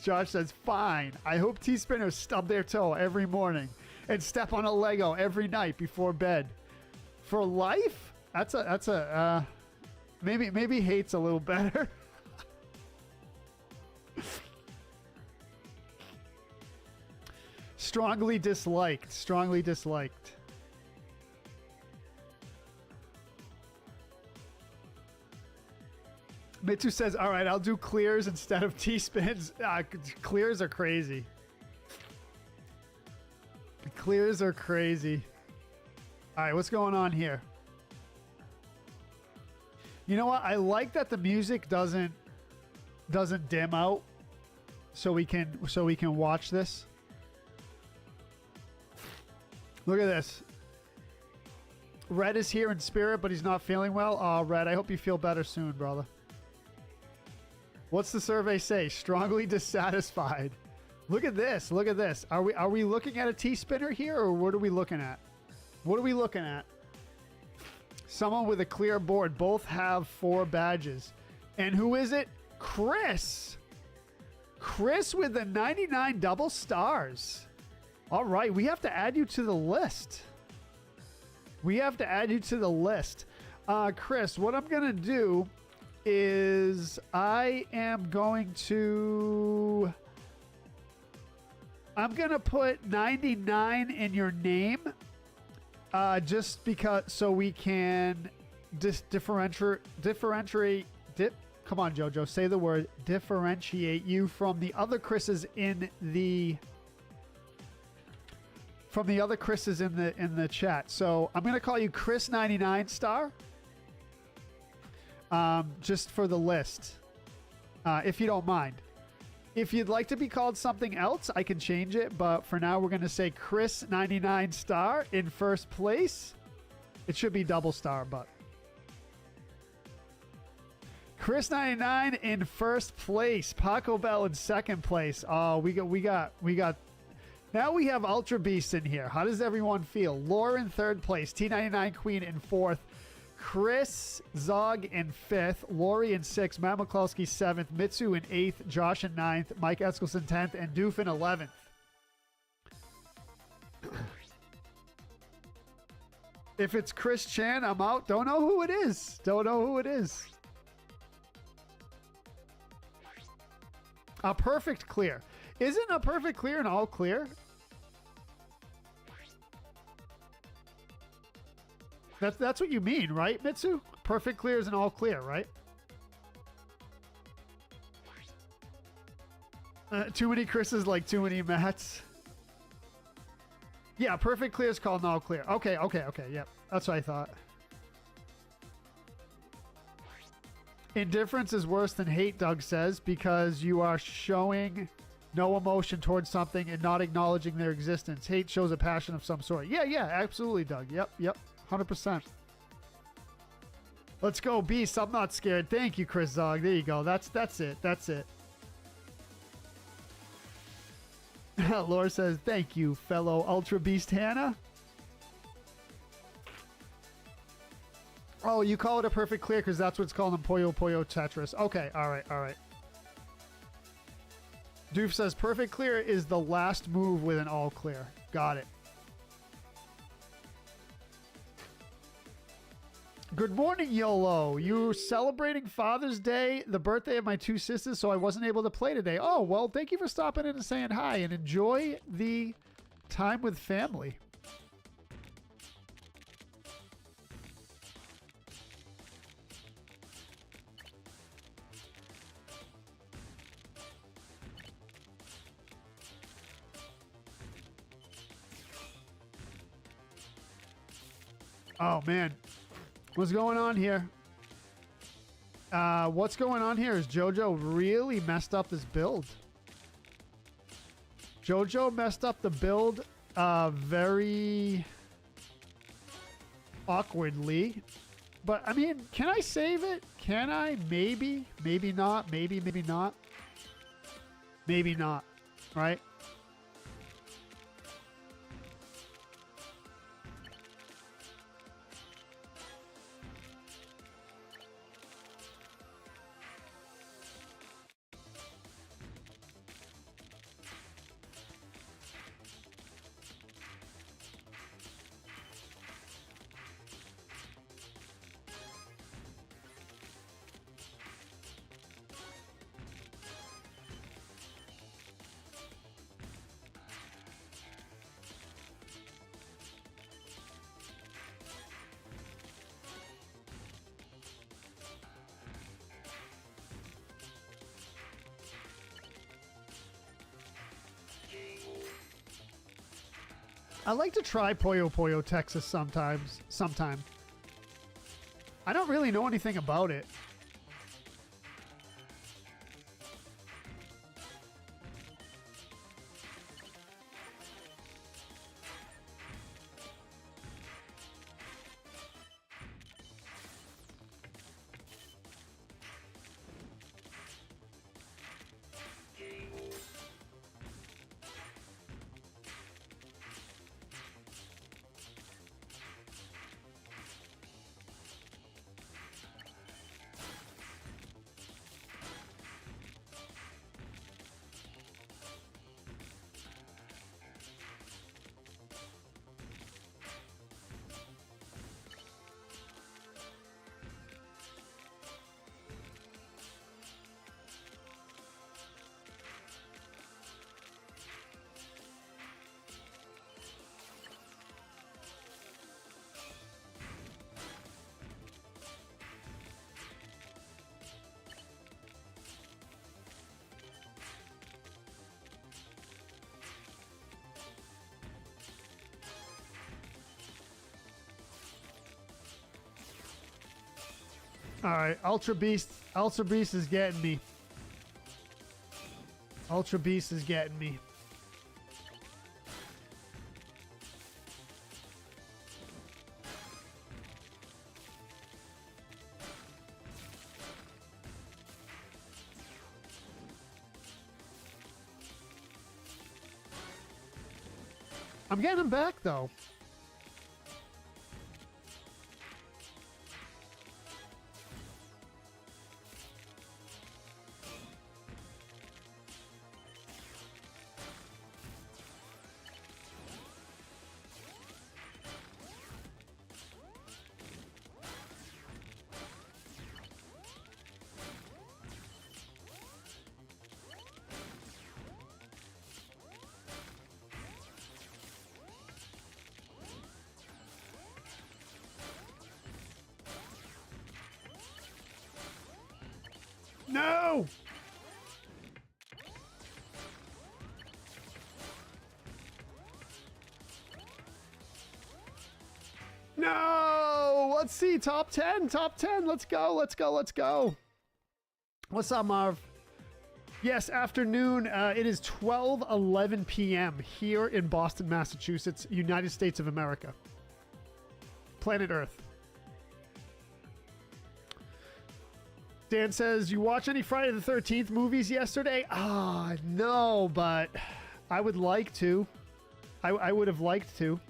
Josh says, fine. I hope T-spinners stub their toe every morning and step on a Lego every night before bed. For life? That's a maybe hate's a little better. Strongly disliked. Strongly disliked. Mitsu says, all right, I'll do clears instead of T-spins. Clears are crazy. Clears are crazy. All right, what's going on here? You know what? I like that the music doesn't dim out, so we can watch this. Look at this. Red is here in spirit, but he's not feeling well. Oh, Red, I hope you feel better soon, brother. What's the survey say? Strongly dissatisfied. Look at this. Look at this. Are we looking at a T-spinner here, or what are we looking at? What are we looking at? Someone with a clear board. Both have 4 badges. And who is it? Chris. Chris with the 99 double stars. All right, we have to add you to the list. We have to add you to the list. Chris, what I'm going to do is I'm going to put 99 in your name, just because, so we can differentiate. Come on, Jojo, say the word. Differentiate you from the other Chris's in the chat. So I'm gonna call you Chris 99 star. Just for the list, if you don't mind. If you'd like to be called something else, I can change it. But for now, we're going to say Chris 99 star in first place. It should be double star, but Chris 99 in first place. Paco Bell in second place. Oh, we got. Now we have Ultra Beast in here. How does everyone feel? Laura in third place. T99 Queen in fourth. Chris Zog in 5th, Lori in 6th, Matt McCluskey 7th, Mitsu in 8th, Josh in 9th, Mike Eskelson 10th, and Doof in 11th. If it's Chris Chan, I'm out. Don't know who it is. Don't know who it is. A perfect clear. Isn't a perfect clear an all clear? That's what you mean, right, Mitsu? Perfect clear is an all clear, right? Too many Chris's, like too many Matts. Yeah, perfect clear is called an all clear. Okay. Yep, that's what I thought. Indifference is worse than hate, Doug says, because you are showing no emotion towards something and not acknowledging their existence. Hate shows a passion of some sort. Yeah, absolutely, Doug. Yep. 100%. Let's go, Beast. I'm not scared. Thank you, Chris Zog. There you go. That's it. That's it. Laura says, thank you, fellow Ultra Beast Hannah. Oh, you call it a perfect clear because that's what's called in Puyo Puyo Tetris. Okay, all right. Doof says, perfect clear is the last move with an all clear. Got it. Good morning, YOLO. You're celebrating Father's Day, the birthday of my 2 sisters, so I wasn't able to play today. Oh, well, thank you for stopping in and saying hi, and enjoy the time with family. Oh, man. What's going on here? What's going on here is JoJo really messed up this build. JoJo messed up the build very awkwardly. But, I mean, can I save it? Can I? Maybe. Maybe not. Maybe not. Maybe not. Right? I like to try Pollo Pollo Texas sometime. I don't really know anything about it. All right, Ultra Beast is getting me. Ultra Beast is getting me. I'm getting him back though. No! No! Let's see. Top 10. Top 10. Let's go. Let's go. Let's go. What's up, Marv? Yes, afternoon. It is 12:11 p.m. here in Boston, Massachusetts, United States of America. Planet Earth. Dan says, you watch any Friday the 13th movies yesterday? Ah, no, but I would like to. I would have liked to.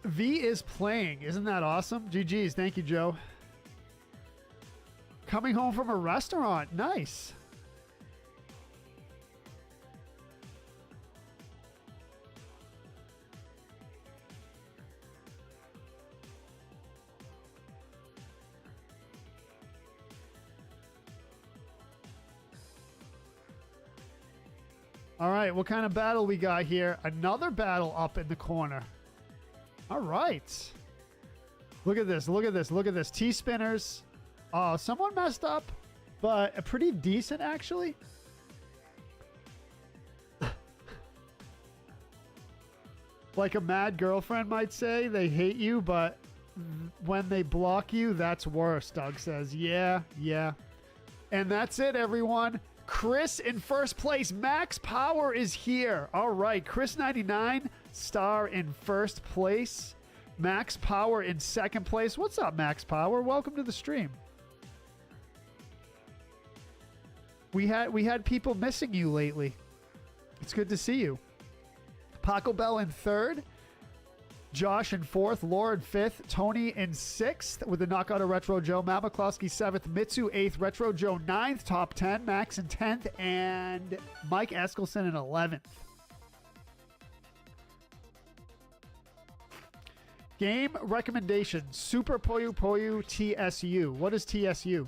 V is playing. Isn't that awesome? GG's. Thank you, Joe. Coming home from a restaurant. Nice. All right, what kind of battle we got here? Another battle up in the corner. All right. Look at this. Look at this. Look at this. T-spinners. Oh, someone messed up, but a pretty decent, actually. Like a mad girlfriend might say, they hate you, but when they block you, that's worse, Doug says. Yeah, yeah. And that's it, everyone. Chris in first place. Max Power is here. All right. Chris99 star in first place. Max Power in second place. What's up, Max Power? Welcome to the stream. We had people missing you lately. It's good to see you. Paco Bell in third. Josh in fourth. Laura in fifth. Tony in sixth with the knockout of Retro Joe. Matt McCloskey seventh. Mitsu eighth. Retro Joe ninth. Top 10. Max in 10th. And Mike Eskelson in 11th. Game recommendation. Super Poyu Poyu TSU. What is TSU?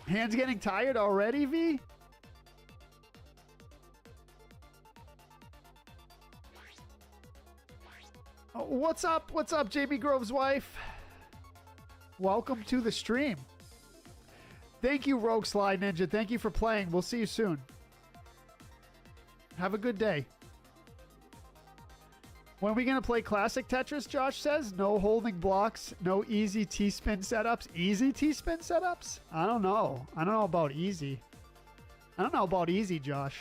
Hands getting tired already, V? Oh, what's up? What's up, JB Grove's wife? Welcome to the stream. Thank you, Rogue Slide Ninja. Thank you for playing. We'll see you soon. Have a good day. When are we going to play classic Tetris, Josh says? No holding blocks, no easy T-spin setups. Easy T-spin setups? I don't know. I don't know about easy. I don't know about easy, Josh.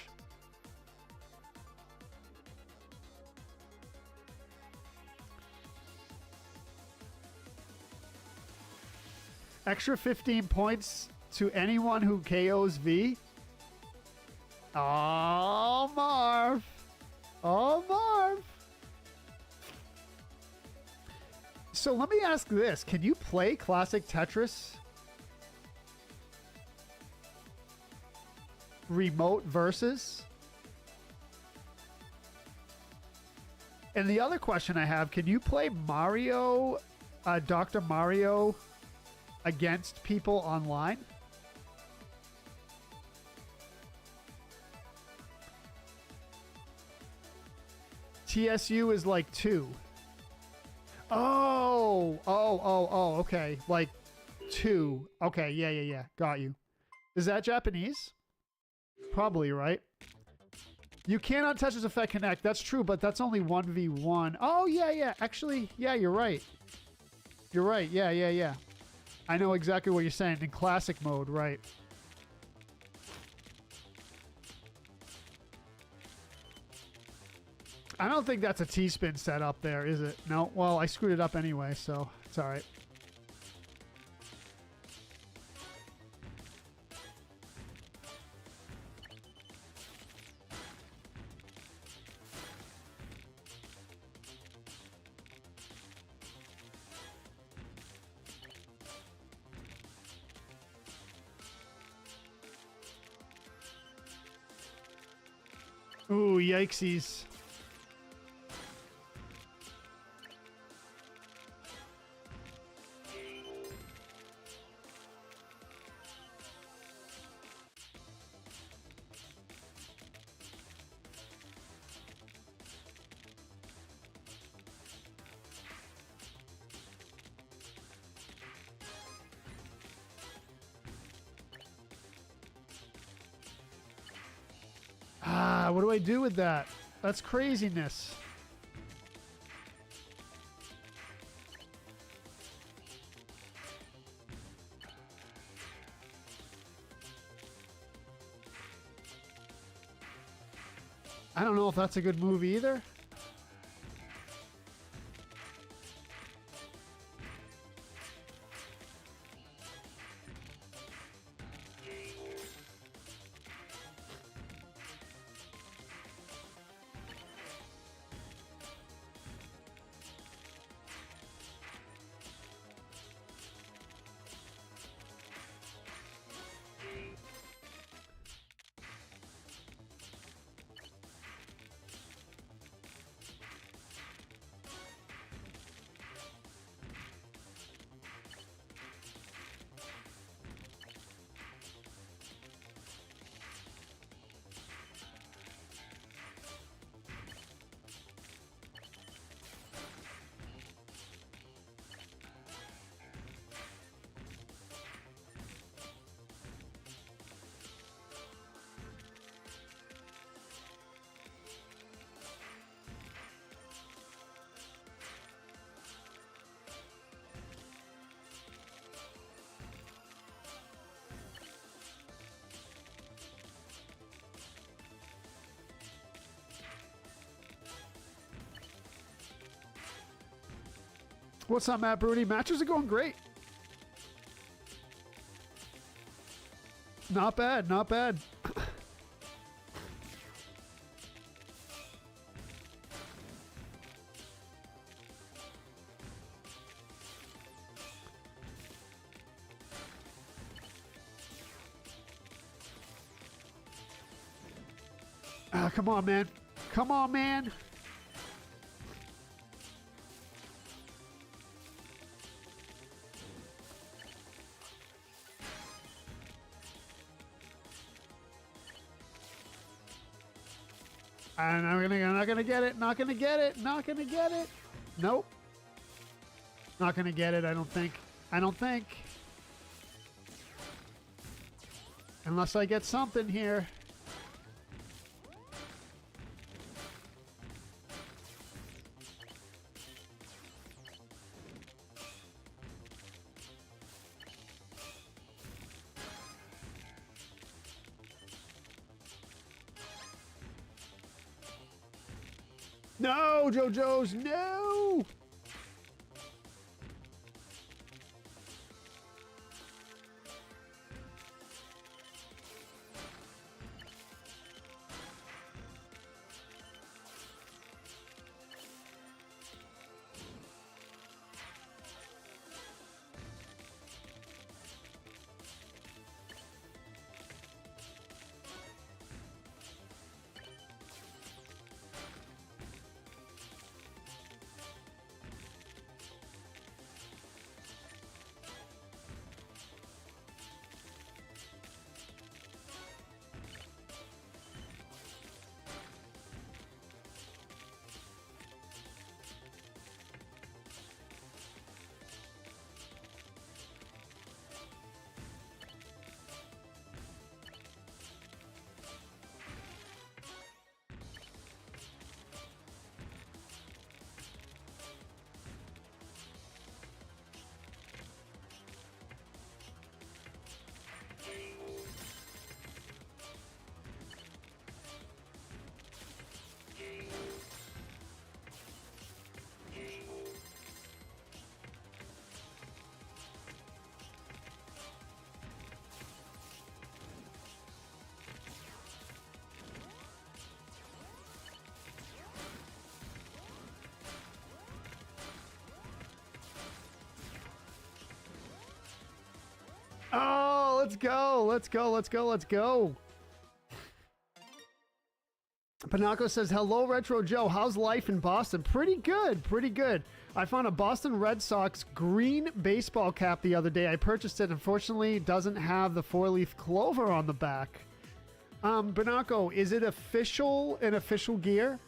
Extra 15 points to anyone who KOs V. Oh, Marv. Oh, Marv. So let me ask this. Can you play classic Tetris remote versus? And the other question I have, can you play Mario, Dr. Mario against people online? TSU is like 2. Oh, okay. Like 2. Okay, yeah. Got you. Is that Japanese? Probably, right? You cannot Tetris Effect Connect. That's true, but that's only 1v1. Oh, yeah. Actually, yeah, you're right. You're right. Yeah. I know exactly what you're saying. In classic mode, right. I don't think that's a T-spin setup there, is it? No? Well, I screwed it up anyway, so it's all right. Ooh, yikesies. What do I do with that? That's craziness. I don't know if that's a good move either. What's up, Matt Broody? Matches are going great. Not bad. Not bad. Come on, man. Come on, man. And I'm not gonna get it. Not gonna get it. Not gonna get it. Nope. Not gonna get it. I don't think. I don't think. Unless I get something here. No, JoJo's, no! Oh, let's go. Let's go. Let's go. Let's go. Panako says, hello, Retro Joe. How's life in Boston? Pretty good. Pretty good. I found a Boston Red Sox green baseball cap the other day. I purchased it. Unfortunately, it doesn't have the 4-leaf clover on the back. Panako, is it an official gear?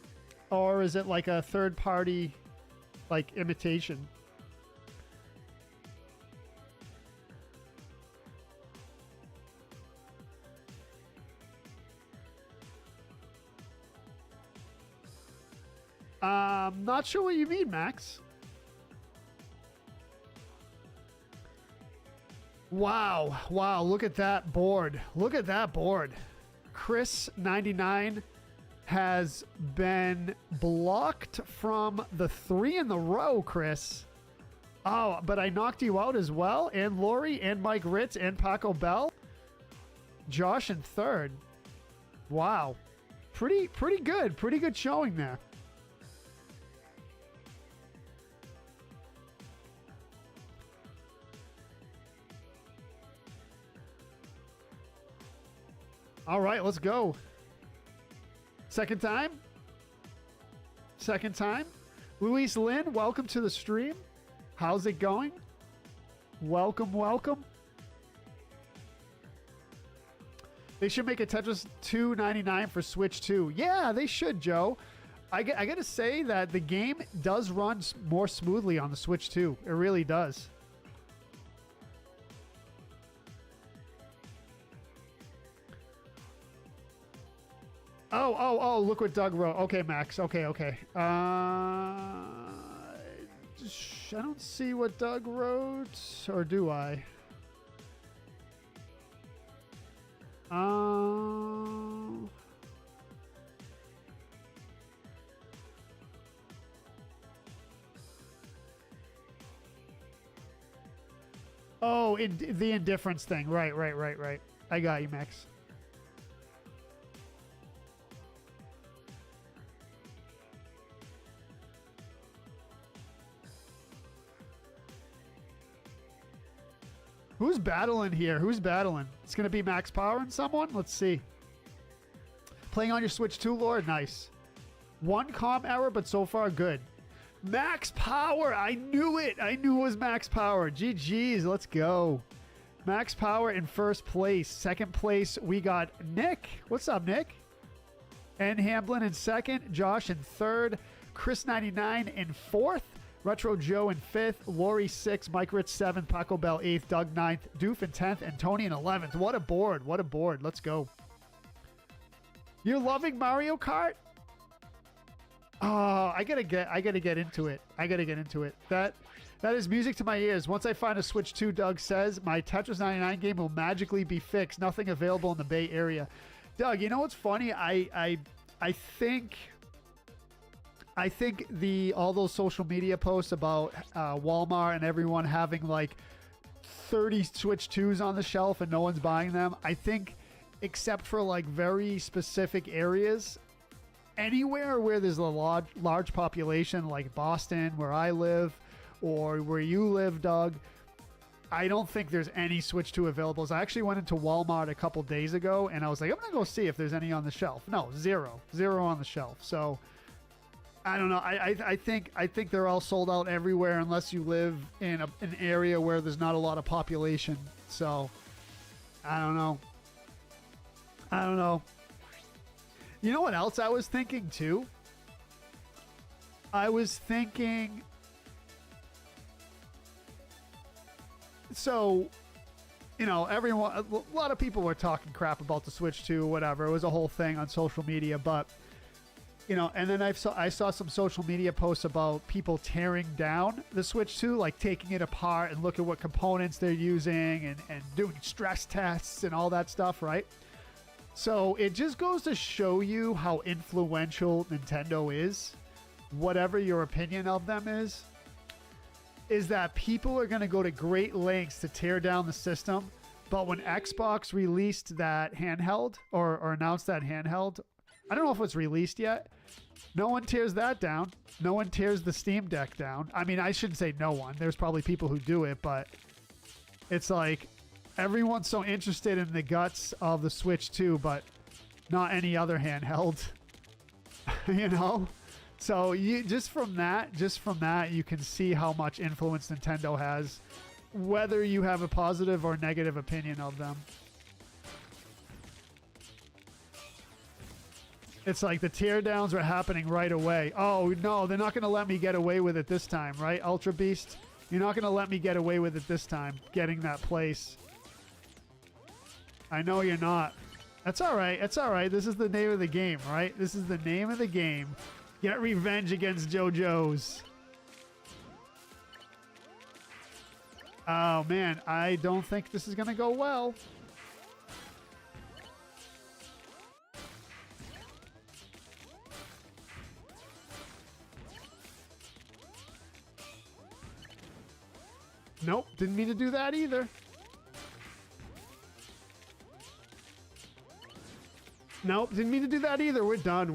Or is it like a third party, like, imitation? Not sure what you mean, Max. Wow. Wow. Look at that board. Look at that board. Chris 99 has been blocked from the 3 in the row, Chris. Oh, but I knocked you out as well. And Lori and Mike Ritz and Paco Bell. Josh in 3rd. Wow. Pretty good. Pretty good showing there. All right, let's go. Second time. Second time. Luis Lynn, welcome to the stream. How's it going? Welcome, welcome. They should make a Tetris $2.99 for Switch 2. Yeah, they should, Joe. I got to say that the game does run more smoothly on the Switch 2. It really does. Oh, look what Doug wrote. Okay, Max. Okay. I don't see what Doug wrote, or do I? Oh, the indifference thing. Right. I got you, Max. Who's battling here? Who's battling? It's going to be Max Power and someone? Let's see. Playing on your Switch 2, Lord? Nice. One comm error, but so far good. Max Power! I knew it! I knew it was Max Power. GG's, let's go. Max Power in first place. Second place, we got Nick. What's up, Nick? And Hamblin in second. Josh in third. Chris99 in fourth. Retro Joe in 5th, Lori 6th, Mike Rich 7th, Paco Bell 8th, Doug 9th, Doof in 10th, and Tony in 11th. What a board. What a board. Let's go. You're loving Mario Kart? Oh, I gotta get into it. I gotta get into it. That is music to my ears. Once I find a Switch 2, Doug says, my Tetris 99 game will magically be fixed. Nothing available in the Bay Area. Doug, you know what's funny? I think all those social media posts about Walmart and everyone having like 30 Switch 2s on the shelf and no one's buying them, I think except for like very specific areas, anywhere where there's a large population like Boston, where I live, or where you live, Doug, I don't think there's any Switch 2 available. I actually went into Walmart a couple days ago and I was like, I'm going to go see if there's any on the shelf. No, zero on the shelf. So I don't know. I think they're all sold out everywhere unless you live in an area where there's not a lot of population. So I don't know. You know what else I was thinking too? I was thinking, so, you know, a lot of people were talking crap about the Switch 2, whatever. It was a whole thing on social media, but you know, and then I saw some social media posts about people tearing down the Switch 2, like taking it apart and look at what components they're using and doing stress tests and all that stuff, right? So it just goes to show you how influential Nintendo is, whatever your opinion of them is that people are going to go to great lengths to tear down the system. But when Xbox released that handheld or announced that handheld, I don't know if it's released yet. No one tears that down. No one tears the Steam Deck down. I mean, I shouldn't say no one. There's probably people who do it, but it's like everyone's so interested in the guts of the Switch 2, but not any other handheld. You know? So you just from that, you can see how much influence Nintendo has, whether you have a positive or negative opinion of them. It's like the teardowns are happening right away. Oh, no, they're not going to let me get away with it this time, right, Ultra Beast? You're not going to let me get away with it this time, getting that place. I know you're not. That's all right. It's all right. This is the name of the game, right? This is the name of the game. Get revenge against JoJo's. Oh, man. I don't think this is going to go well. Nope, didn't mean to do that either. Nope, didn't mean to do that either. We're done.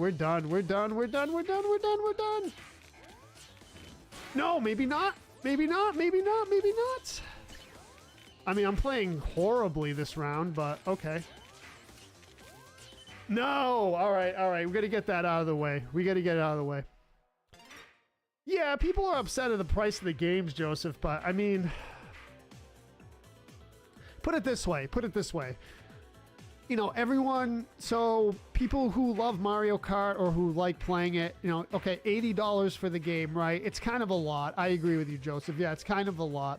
No, maybe not. Maybe not. I mean, I'm playing horribly this round, but okay. No! All right. We got to get that out of the way. Yeah, people are upset at the price of the games, Joseph, but I mean, put it this way. You know, so people who love Mario Kart or who like playing it, you know, okay, $80 for the game, right? It's kind of a lot. I agree with you, Joseph. Yeah, it's kind of a lot.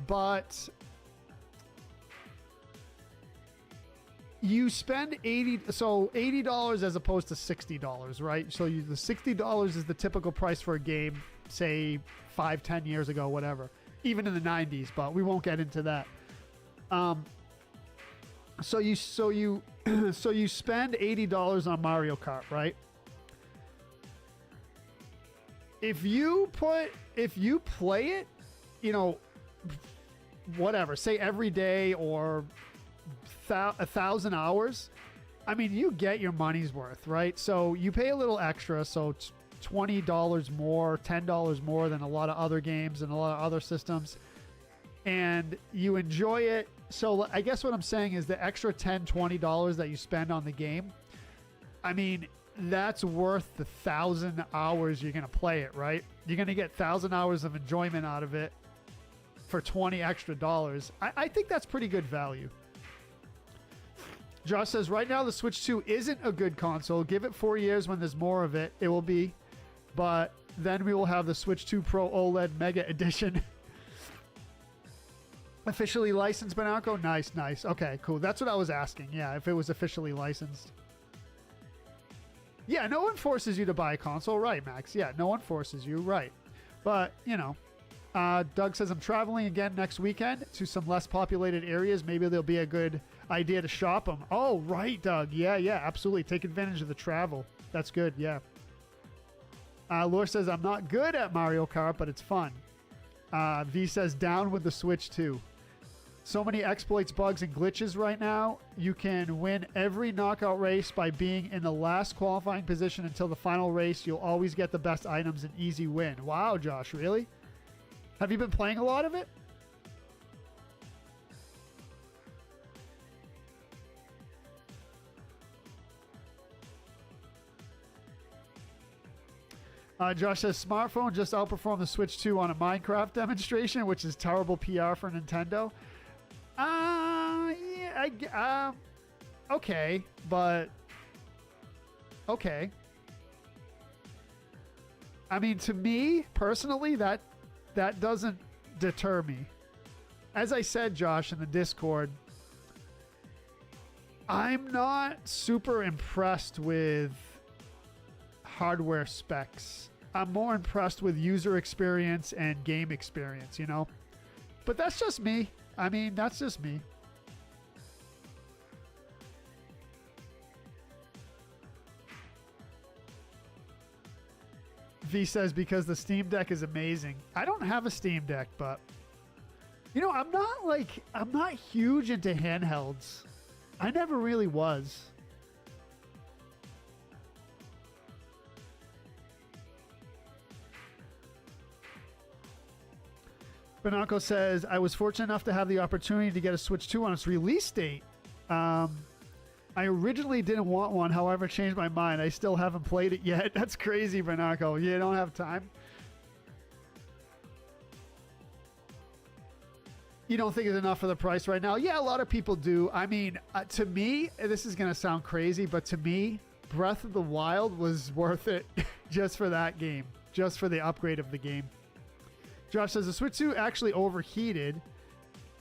But you spend $80 as opposed to $60, right? So the $60 is the typical price for a game, say 5-10 years ago, whatever, even in the 90s, but we won't get into that. So you spend $80 on Mario Kart, right? If you play it, you know, whatever, say every day or 1,000 hours, I mean, you get your money's worth, right? So you pay a little extra, so $20 more, $10 more than a lot of other games and a lot of other systems, and you enjoy it. So I guess what I'm saying is the extra $10, $20 that you spend on the game, I mean, that's worth the 1,000 hours you're going to play it, right? You're going to get 1,000 hours of enjoyment out of it for $20 extra. I think that's pretty good value. Josh says, right now the Switch 2 isn't a good console. Give it 4 years. When there's more of it, it will be. But then we will have the Switch 2 Pro OLED Mega Edition. Officially licensed, Banarco? Nice, nice. Okay, cool. That's what I was asking. Yeah, if it was officially licensed. Yeah, no one forces you to buy a console. Right, Max. Yeah, no one forces you. Right. But, you know, Doug says, I'm traveling again next weekend to some less populated areas. Maybe there'll be a good idea to shop them. Oh, right, Doug. Yeah, absolutely. Take advantage of the travel. That's good, yeah. Lore says, I'm not good at Mario Kart, but it's fun. V says, down with the Switch 2. So many exploits, bugs, and glitches right now. You can win every knockout race by being in the last qualifying position until the final race. You'll always get the best items and easy win. Wow, Josh, really? Have you been playing a lot of it? Josh says, smartphone just outperformed the Switch 2 on a Minecraft demonstration, which is terrible PR for Nintendo. Yeah, okay, but okay. I mean, to me personally, that doesn't deter me. As I said, Josh, in the Discord, I'm not super impressed with hardware specs. I'm more impressed with user experience and game experience, you know? But that's just me. I mean, that's just me. V says, because the Steam Deck is amazing. I don't have a Steam Deck, but you know, I'm not huge into handhelds. I never really was. Bananco says, I was fortunate enough to have the opportunity to get a Switch 2 on its release date. I originally didn't want one, however, changed my mind. I still haven't played it yet. That's crazy, Bananco. You don't have time? You don't think it's enough for the price right now? Yeah, a lot of people do. I mean, to me, this is going to sound crazy, but to me, Breath of the Wild was worth it just for that game, just for the upgrade of the game. Josh says the Switch 2 actually overheated.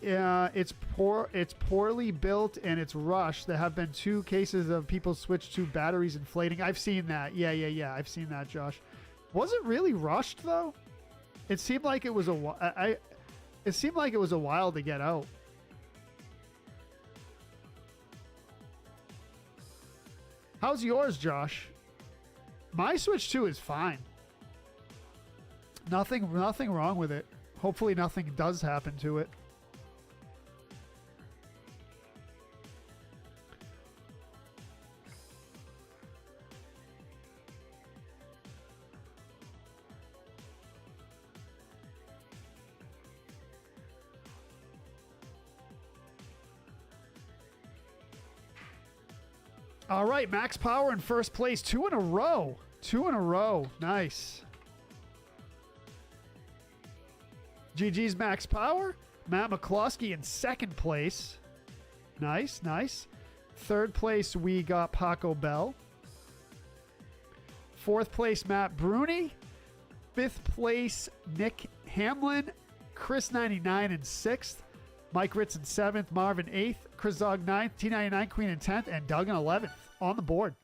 It's poorly built and it's rushed. There have been 2 cases of people Switch 2 batteries inflating. I've seen that. Yeah. I've seen that, Josh. Was it really rushed though? It seemed like it was it seemed like it was a while to get out. How's yours, Josh? My Switch 2 is fine. Nothing wrong with it. Hopefully nothing does happen to it. All right, Max Power in first place. 2 in a row. 2 in a row. Nice. GG's Max Power. Matt McCloskey in second place. Nice, nice. Third place, we got Paco Bell. Fourth place, Matt Bruni. Fifth place, Nick Hamlin. Chris 99 in sixth. Mike Ritz in seventh. Marvin eighth. Chris Zog ninth. T99 Queen in 10th. And Doug in 11th on the board.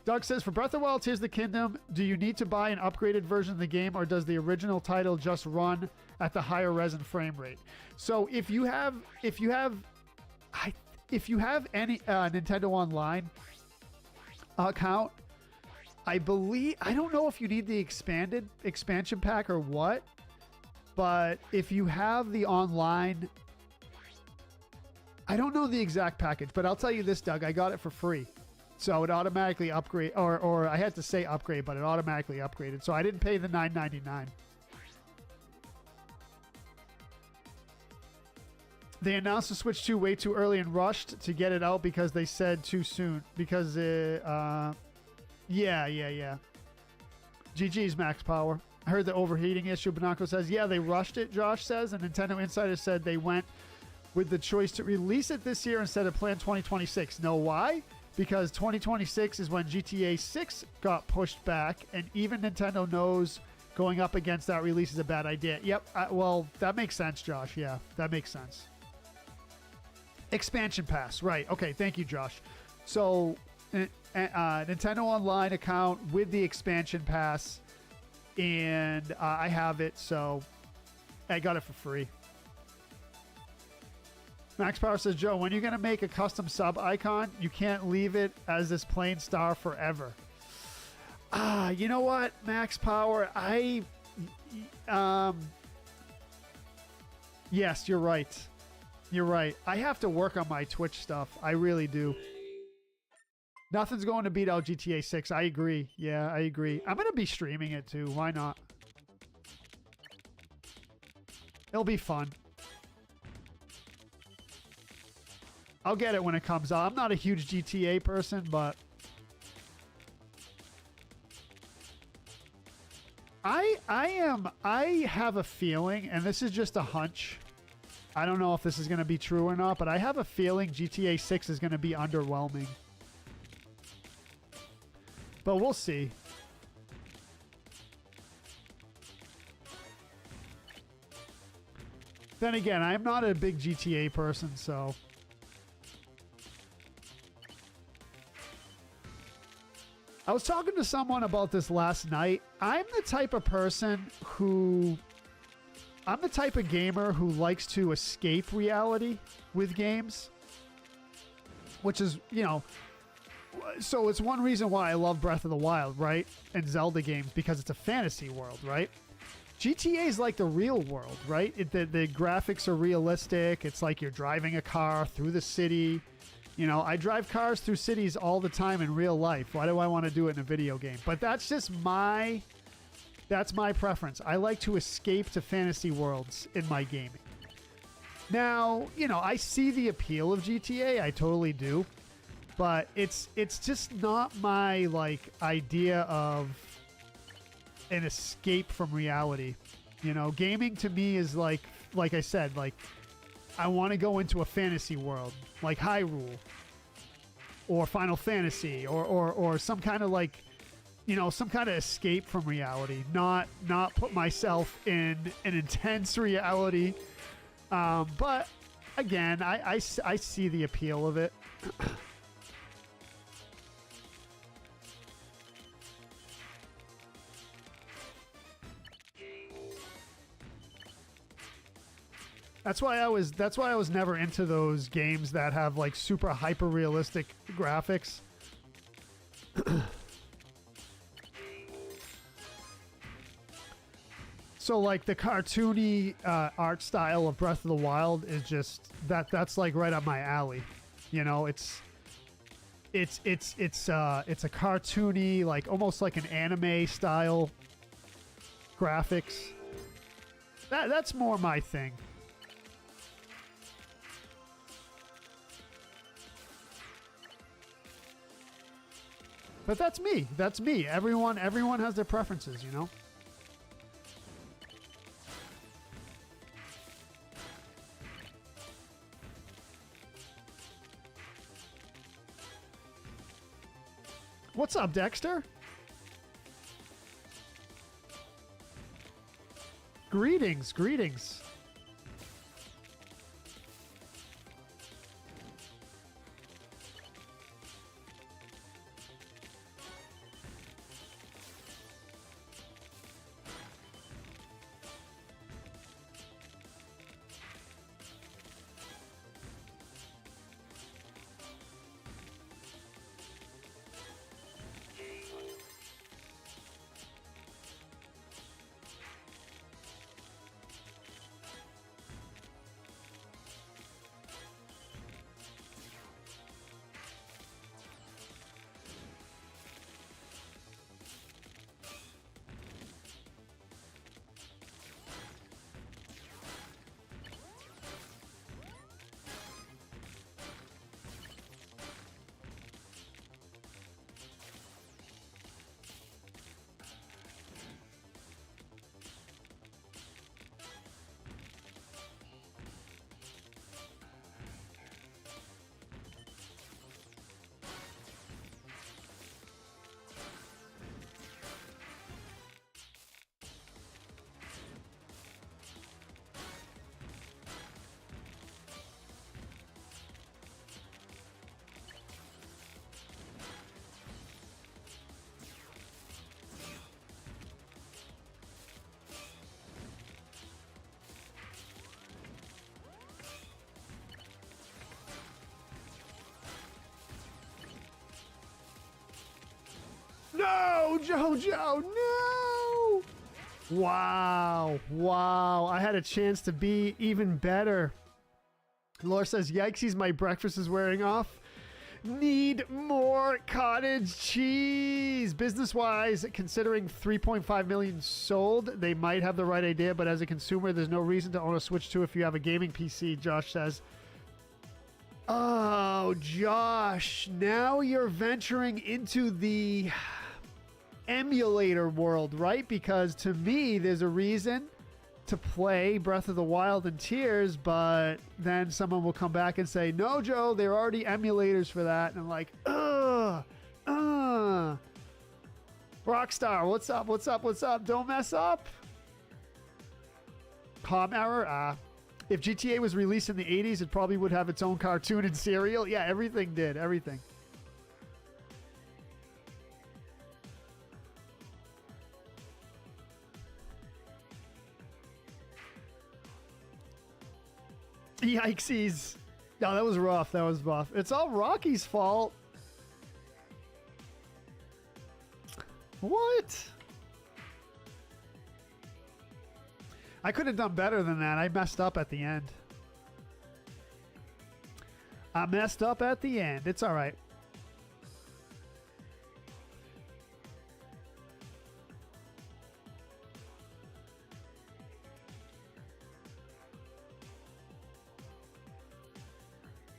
Doug says, for Breath of the Wild, Tears of the Kingdom, do you need to buy an upgraded version of the game, or does the original title just run at the higher res and frame rate? So if you have any Nintendo Online account, I don't know if you need the expansion pack or what, but if you have the online I don't know the exact package, but I'll tell you this, Doug. I got it for free. So it automatically upgrade, or I had to say upgrade, but it automatically upgraded. So I didn't pay the $9.99. They announced the Switch 2 way too early and rushed to get it out because they said too soon. Because, yeah. GG's Max Power. I heard the overheating issue. Bonacco says, yeah, they rushed it, Josh says. And Nintendo Insider said they went with the choice to release it this year instead of planned 2026. Know why? Because 2026 is when GTA 6 got pushed back. And even Nintendo knows going up against that release is a bad idea. Yep. Well, that makes sense, Josh. Yeah, that makes sense. Expansion Pass. Right. Okay. Thank you, Josh. So, Nintendo Online account with the Expansion Pass. And I have it, so I got it for free. Max Power says, Joe, when are you going to make a custom sub icon? You can't leave it as this plain star forever. You know what, Max Power? Yes, you're right. You're right. I have to work on my Twitch stuff. I really do. Nothing's going to beat out GTA 6. I agree. Yeah, I agree. I'm going to be streaming it too. Why not? It'll be fun. I'll get it when it comes out. I'm not a huge GTA person, but I have a feeling, and this is just a hunch. I don't know if this is going to be true or not, but I have a feeling GTA 6 is going to be underwhelming. But we'll see. Then again, I'm not a big GTA person, so... I was talking to someone about this last night. I'm the type of person who... I'm the type of gamer who likes to escape reality with games. Which is, you know... So it's one reason why I love Breath of the Wild, right? And Zelda games, because it's a fantasy world, right? GTA is like the real world, right? The graphics are realistic. It's like you're driving a car through the city. You know, I drive cars through cities all the time in real life. Why do I want to do it in a video game? But that's just that's my preference. I like to escape to fantasy worlds in my gaming. Now, you know, I see the appeal of GTA. I totally do. But it's just not my, like, idea of an escape from reality. You know, gaming to me is like I said, like, I want to go into a fantasy world, like Hyrule or Final Fantasy or some kind of, like, you know, some kind of escape from reality, not put myself in an intense reality. But again, I see the appeal of it. That's why I was never into those games that have, like, super hyper realistic graphics. So, like, the cartoony art style of Breath of the Wild is just that's like right up my alley. You know, it's a cartoony, like, almost like an anime style graphics. That's more my thing. But that's me. That's me. Everyone has their preferences, you know? What's up, Dexter? Greetings, greetings. No, JoJo, no! Wow, wow. I had a chance to be even better. Laura says, yikesies, my breakfast is wearing off. Need more cottage cheese. Business-wise, considering 3.5 million sold, they might have the right idea, but as a consumer, there's no reason to own a Switch 2 if you have a gaming PC, Josh says. Oh, Josh, now you're venturing into the emulator world, right? Because to me, there's a reason to play Breath of the Wild and Tears, but then someone will come back and say, no, Joe, there are already emulators for that. And I'm like, Rockstar, what's up? What's up? What's up? Don't mess up. Com error? If GTA was released in the 80s, it probably would have its own cartoon and serial. Yeah, everything did. Everything. Yikesies. No, that was rough. That was rough. It's all Rocky's fault. What? I could have done better than that. I messed up at the end. I messed up at the end. It's all right.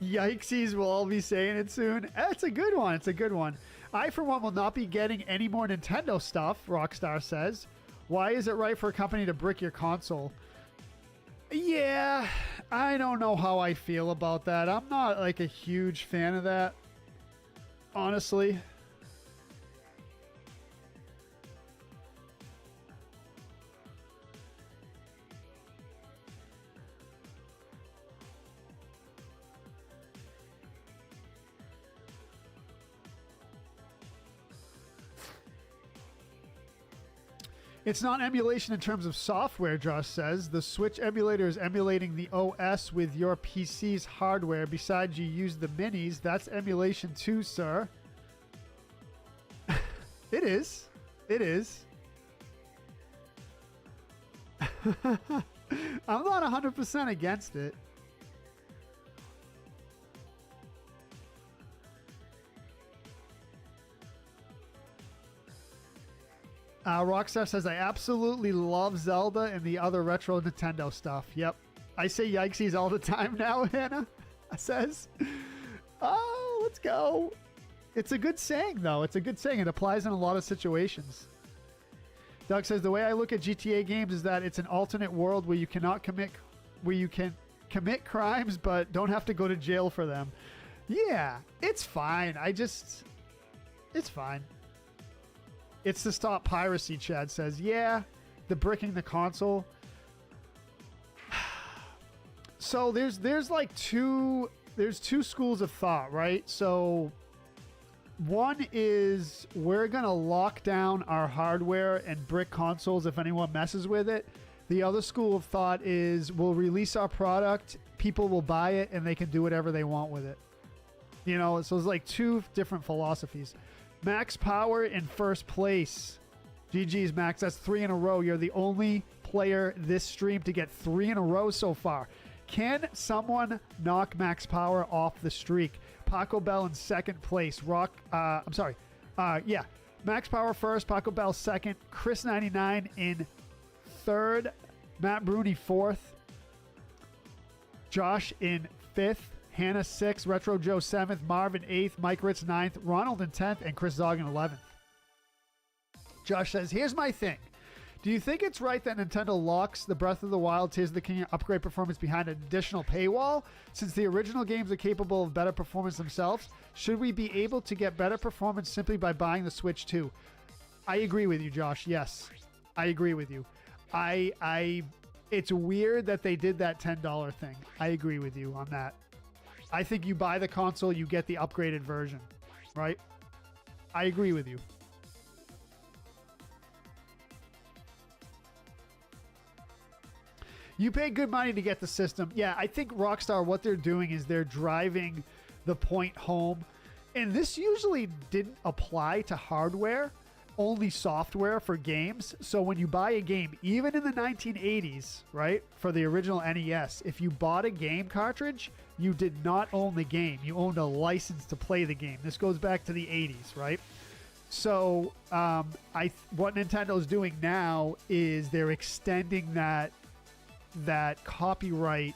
Yikesies, we'll all be saying it soon. It's a good one. It's a good one. I, for one, will not be getting any more Nintendo stuff, Rockstar says. Why is it right for a company to brick your console? Yeah, I don't know how I feel about that. I'm not like a huge fan of that, honestly. It's not emulation in terms of software, Josh says. The Switch emulator is emulating the OS with your PC's hardware. Besides, you use the minis. That's emulation too, sir. It is. It is. I'm not 100% against it. Rockstar says, I absolutely love Zelda and the other retro Nintendo stuff. Yep. I say yikesies all the time now, Hannah says. Oh, let's go. It's a good saying, though. It's a good saying. It applies in a lot of situations. Doug says, the way I look at GTA games is that it's an alternate world where you can commit crimes but don't have to go to jail for them. Yeah, it's fine. It's fine. It's to stop piracy, Chad says. Yeah, the bricking the console. So there's two schools of thought, right? So one is we're going to lock down our hardware and brick consoles if anyone messes with it. The other school of thought is we'll release our product, people will buy it, and they can do whatever they want with it. You know, so it's like two different philosophies. Max Power in first place. GG's, Max. That's 3 in a row. You're the only player this stream to get 3 in a row so far. Can someone knock Max Power off the streak? Paco Bell in second place. Max Power first. Paco Bell second. Chris99 in third. Matt Bruni fourth. Josh in fifth. Hannah 6th, Retro Joe 7th, Marvin 8th, Mike Ritz 9th, Ronald in 10th, and Chris Zog in 11th. Josh says, here's my thing. Do you think it's right that Nintendo locks the Breath of the Wild Tears of the Kingdom upgrade performance behind an additional paywall? Since the original games are capable of better performance themselves, should we be able to get better performance simply by buying the Switch 2? I agree with you, Josh. Yes, I agree with you. It's weird that they did that $10 thing. I agree with you on that. I think you buy the console, you get the upgraded version, right? I agree with you. You pay good money to get the system. Yeah, I think Rockstar, what they're doing is they're driving the point home. And this usually didn't apply to hardware. only software for games. So when you buy a game, even in the 1980s, right, for the original NES, if you bought a game cartridge, you did not own the game. You owned a license to play the game. This goes back to the 80s, right? So what Nintendo's doing now is they're extending that copyright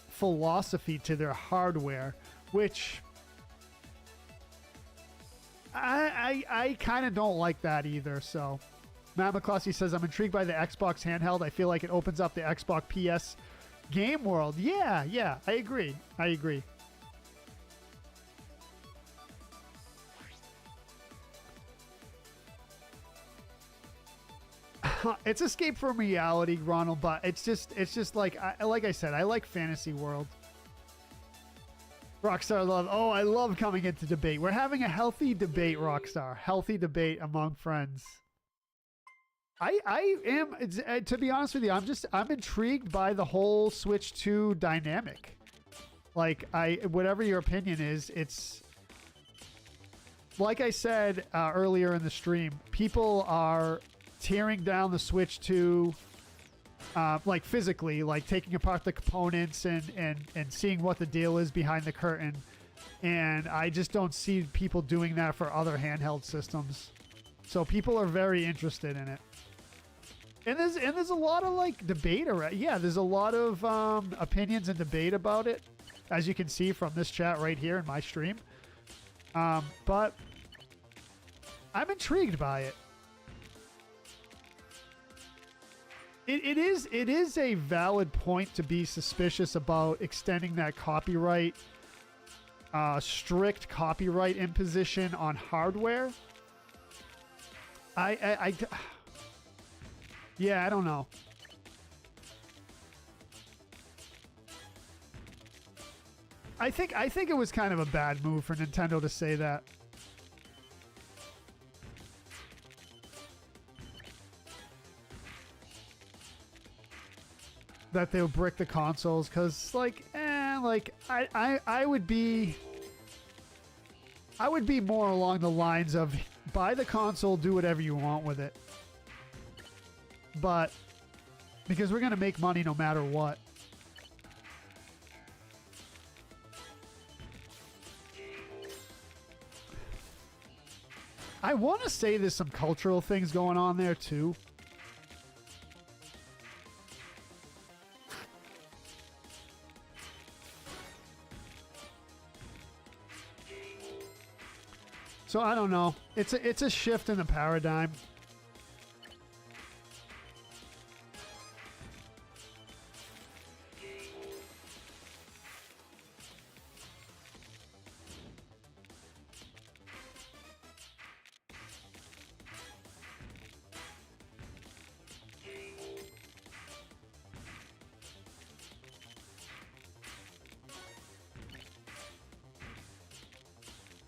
philosophy to their hardware, which I kind of don't like that either. So Matt McCluskey says, I'm intrigued by the Xbox handheld. I feel like it opens up the Xbox PS game world. Yeah, I agree. It's escape from reality, Ronald, but it's just like I said, I like fantasy world. Rockstar love. Oh, I love coming into debate. We're having a healthy debate, Rockstar. Healthy debate among friends. I am, to be honest with you, I'm intrigued by the whole Switch 2 dynamic. Like, whatever your opinion is, it's like I said earlier in the stream, people are tearing down the Switch 2, like physically, like taking apart the components and seeing what the deal is behind the curtain. And I just don't see people doing that for other handheld systems. So people are very interested in it. And there's a lot of like debate around. Yeah, there's a lot of opinions and debate about it, as you can see from this chat right here in my stream. But I'm intrigued by it. It is a valid point to be suspicious about extending that copyright, strict copyright imposition on hardware. Yeah, I don't know. I think it was kind of a bad move for Nintendo to say that. That they'll brick the consoles, because I would be more along the lines of buy the console, do whatever you want with it, but because we're gonna make money no matter what. I want to say there's some cultural things going on there too. So I don't know. It's a shift in the paradigm.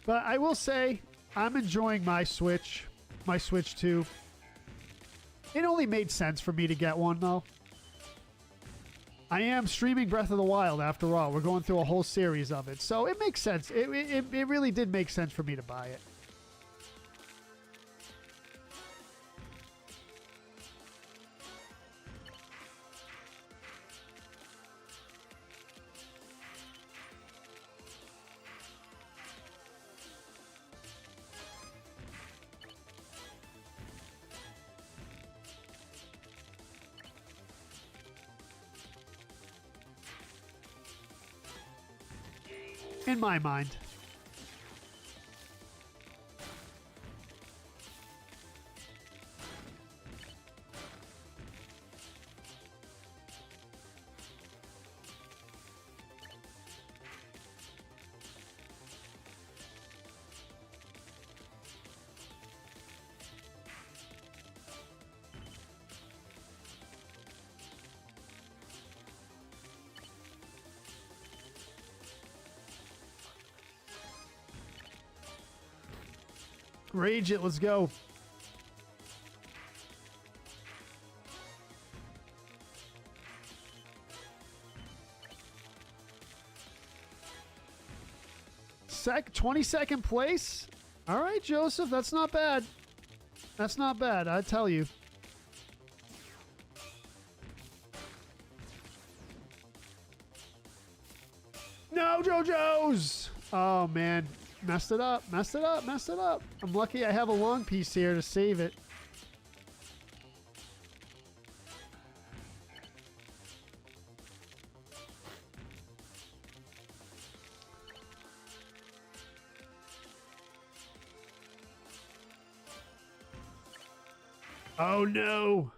But I will say, I'm enjoying my Switch 2. It only made sense for me to get one, though. I am streaming Breath of the Wild, after all. We're going through a whole series of it. So it makes sense. It really did make sense for me to buy it. In my mind. Rage it, let's go. 22nd place. All right, Joseph, that's not bad. That's not bad, I tell you. No, JoJo's! Oh, man. Messed it up, messed it up, messed it up. I'm lucky I have a long piece here to save it. Oh, no.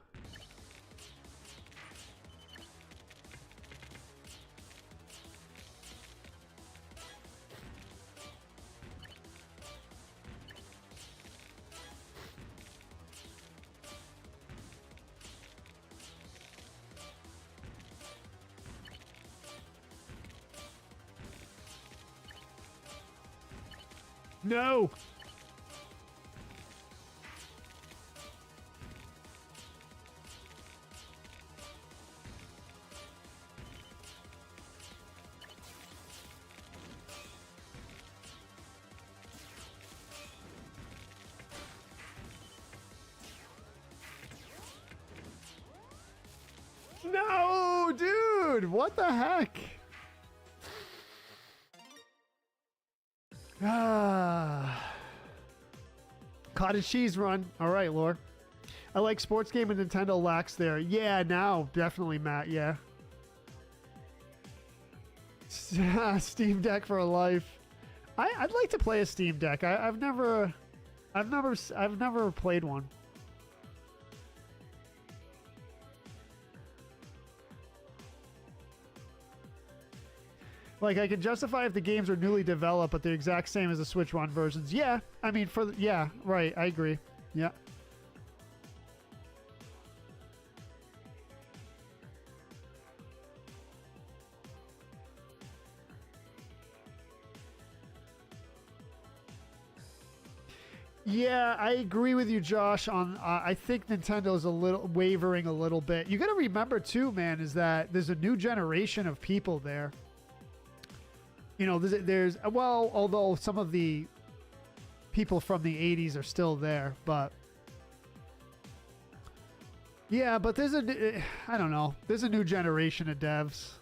No. No, dude. What the heck? Ah. Cottage cheese run. All right, Lore. I like sports game and Nintendo lacks there. Yeah, now definitely, Matt. Yeah. Steam Deck for life. I'd like to play a Steam Deck. I've never played one. Like, I can justify if the games are newly developed, but they're exact same as the Switch One versions. Yeah, I mean, yeah, right, I agree. Yeah. Yeah, I agree with you, Josh. On I think Nintendo's a little wavering a little bit. You got to remember too, man, is that there's a new generation of people there. You know, there's well, although some of the people from the 80s are still there, but yeah, but there's I don't know, there's a new generation of devs.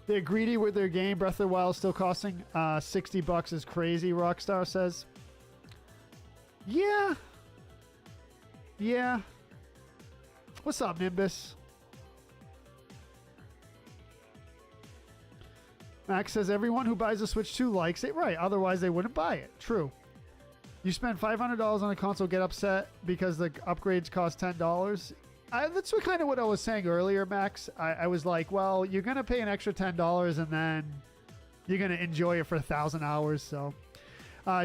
They're greedy with their game. Breath of the Wild still costing $60 is crazy, Rockstar says. Yeah. Yeah. What's up, Nimbus? Max says everyone who buys a Switch 2 likes it. Right, otherwise they wouldn't buy it. True. You spend $500 on a console, get upset because the upgrades cost $10. That's kind of what I was saying earlier, Max. I was like, well, you're going to pay an extra $10 and then you're going to enjoy it for 1,000 hours. So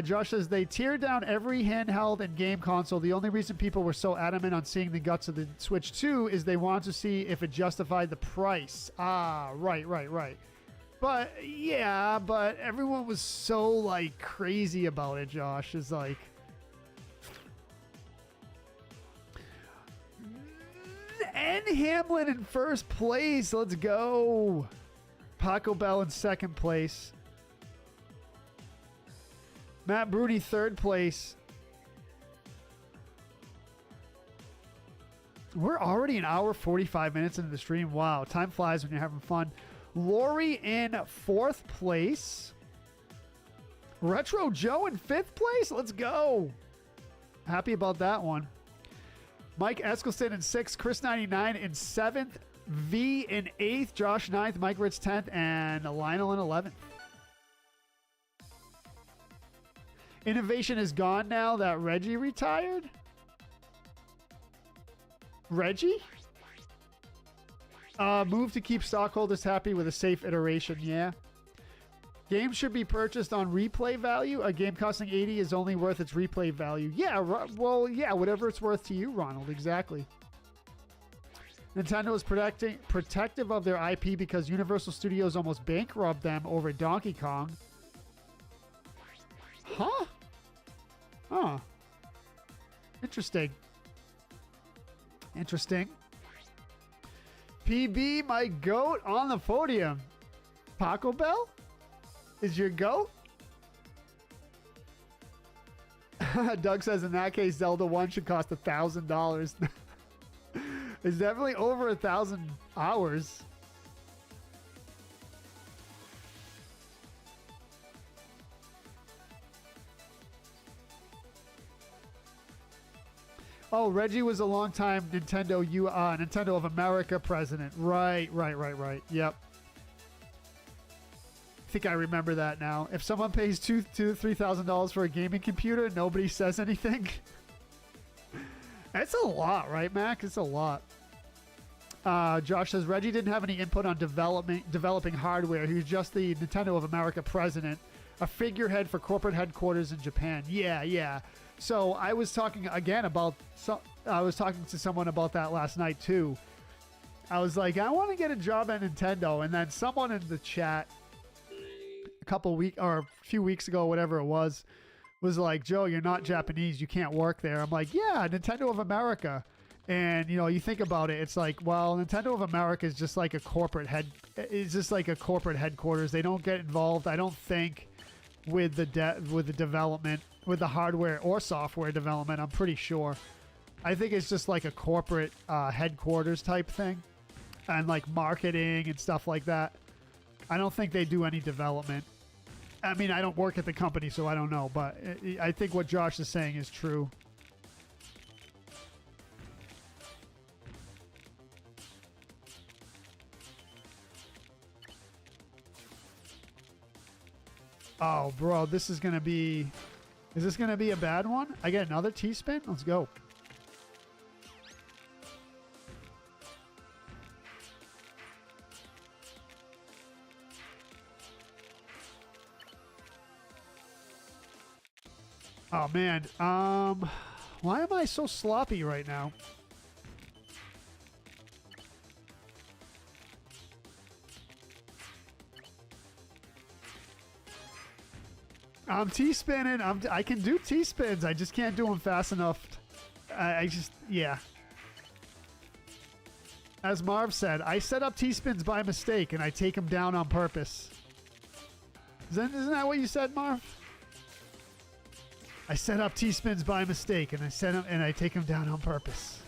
Josh says they tear down every handheld and game console. The only reason people were so adamant on seeing the guts of the Switch 2 is they wanted to see if it justified the price. Ah, right. But yeah, but everyone was so like crazy about it, Josh. Is like and Hamlin in first place. Let's go. Paco Bell in second place. Matt Bruni third place. We're already an hour 45 minutes into the stream. Wow, time flies when you're having fun. Lori in fourth place. Retro Joe in fifth place. Let's go. Happy about that one. Mike Eskelson in sixth. Chris 99 in seventh. V in eighth. Josh ninth. Mike Ritz 10th. And Lionel in 11th. Innovation is gone now that Reggie retired. Reggie? Move to keep stockholders happy with a safe iteration, yeah. Games should be purchased on replay value. A game costing $80 is only worth its replay value. Yeah, well, yeah, whatever it's worth to you, Ronald, exactly. Nintendo is protective of their IP because Universal Studios almost bankrupted them over Donkey Kong. Huh? Huh. Interesting. Interesting. PB, my goat on the podium. Taco Bell is your goat? Doug says in that case, Zelda 1 should cost $1,000. It's definitely over 1,000 hours. Oh, Reggie was a longtime Nintendo of America president. Right. Yep. I think I remember that now. If someone pays $2,000 to $3,000 for a gaming computer, nobody says anything. That's a lot, right, Mac? It's a lot. Josh says Reggie didn't have any input on developing hardware. He was just the Nintendo of America president, a figurehead for corporate headquarters in Japan. Yeah. So I was talking again about. I was talking to someone about that last night too. I was like, I want to get a job at Nintendo, and then someone in the chat a few weeks ago, whatever it was like, Joe, you're not Japanese, you can't work there. I'm like, yeah, Nintendo of America. And you think about it, it's like, well, Nintendo of America is just like a corporate headquarters. They don't get involved, I don't think, with the development, with the hardware or software development. I'm pretty sure. I think it's just like a corporate headquarters type thing, and like marketing and stuff like that. I don't think they do any development. I mean, I don't work at the company, so I don't know, but I think what Josh is saying is true. Oh, bro, this is going to be... Is this going to be a bad one? I get another T-spin? Let's go. Oh, man. Why am I so sloppy right now? I'm T-spinning. I can do T-spins. I just can't do them fast enough. Yeah. As Marv said, I set up T-spins by mistake, and I take them down on purpose. Isn't that what you said, Marv? I set up T-spins by mistake, and I take them down on purpose.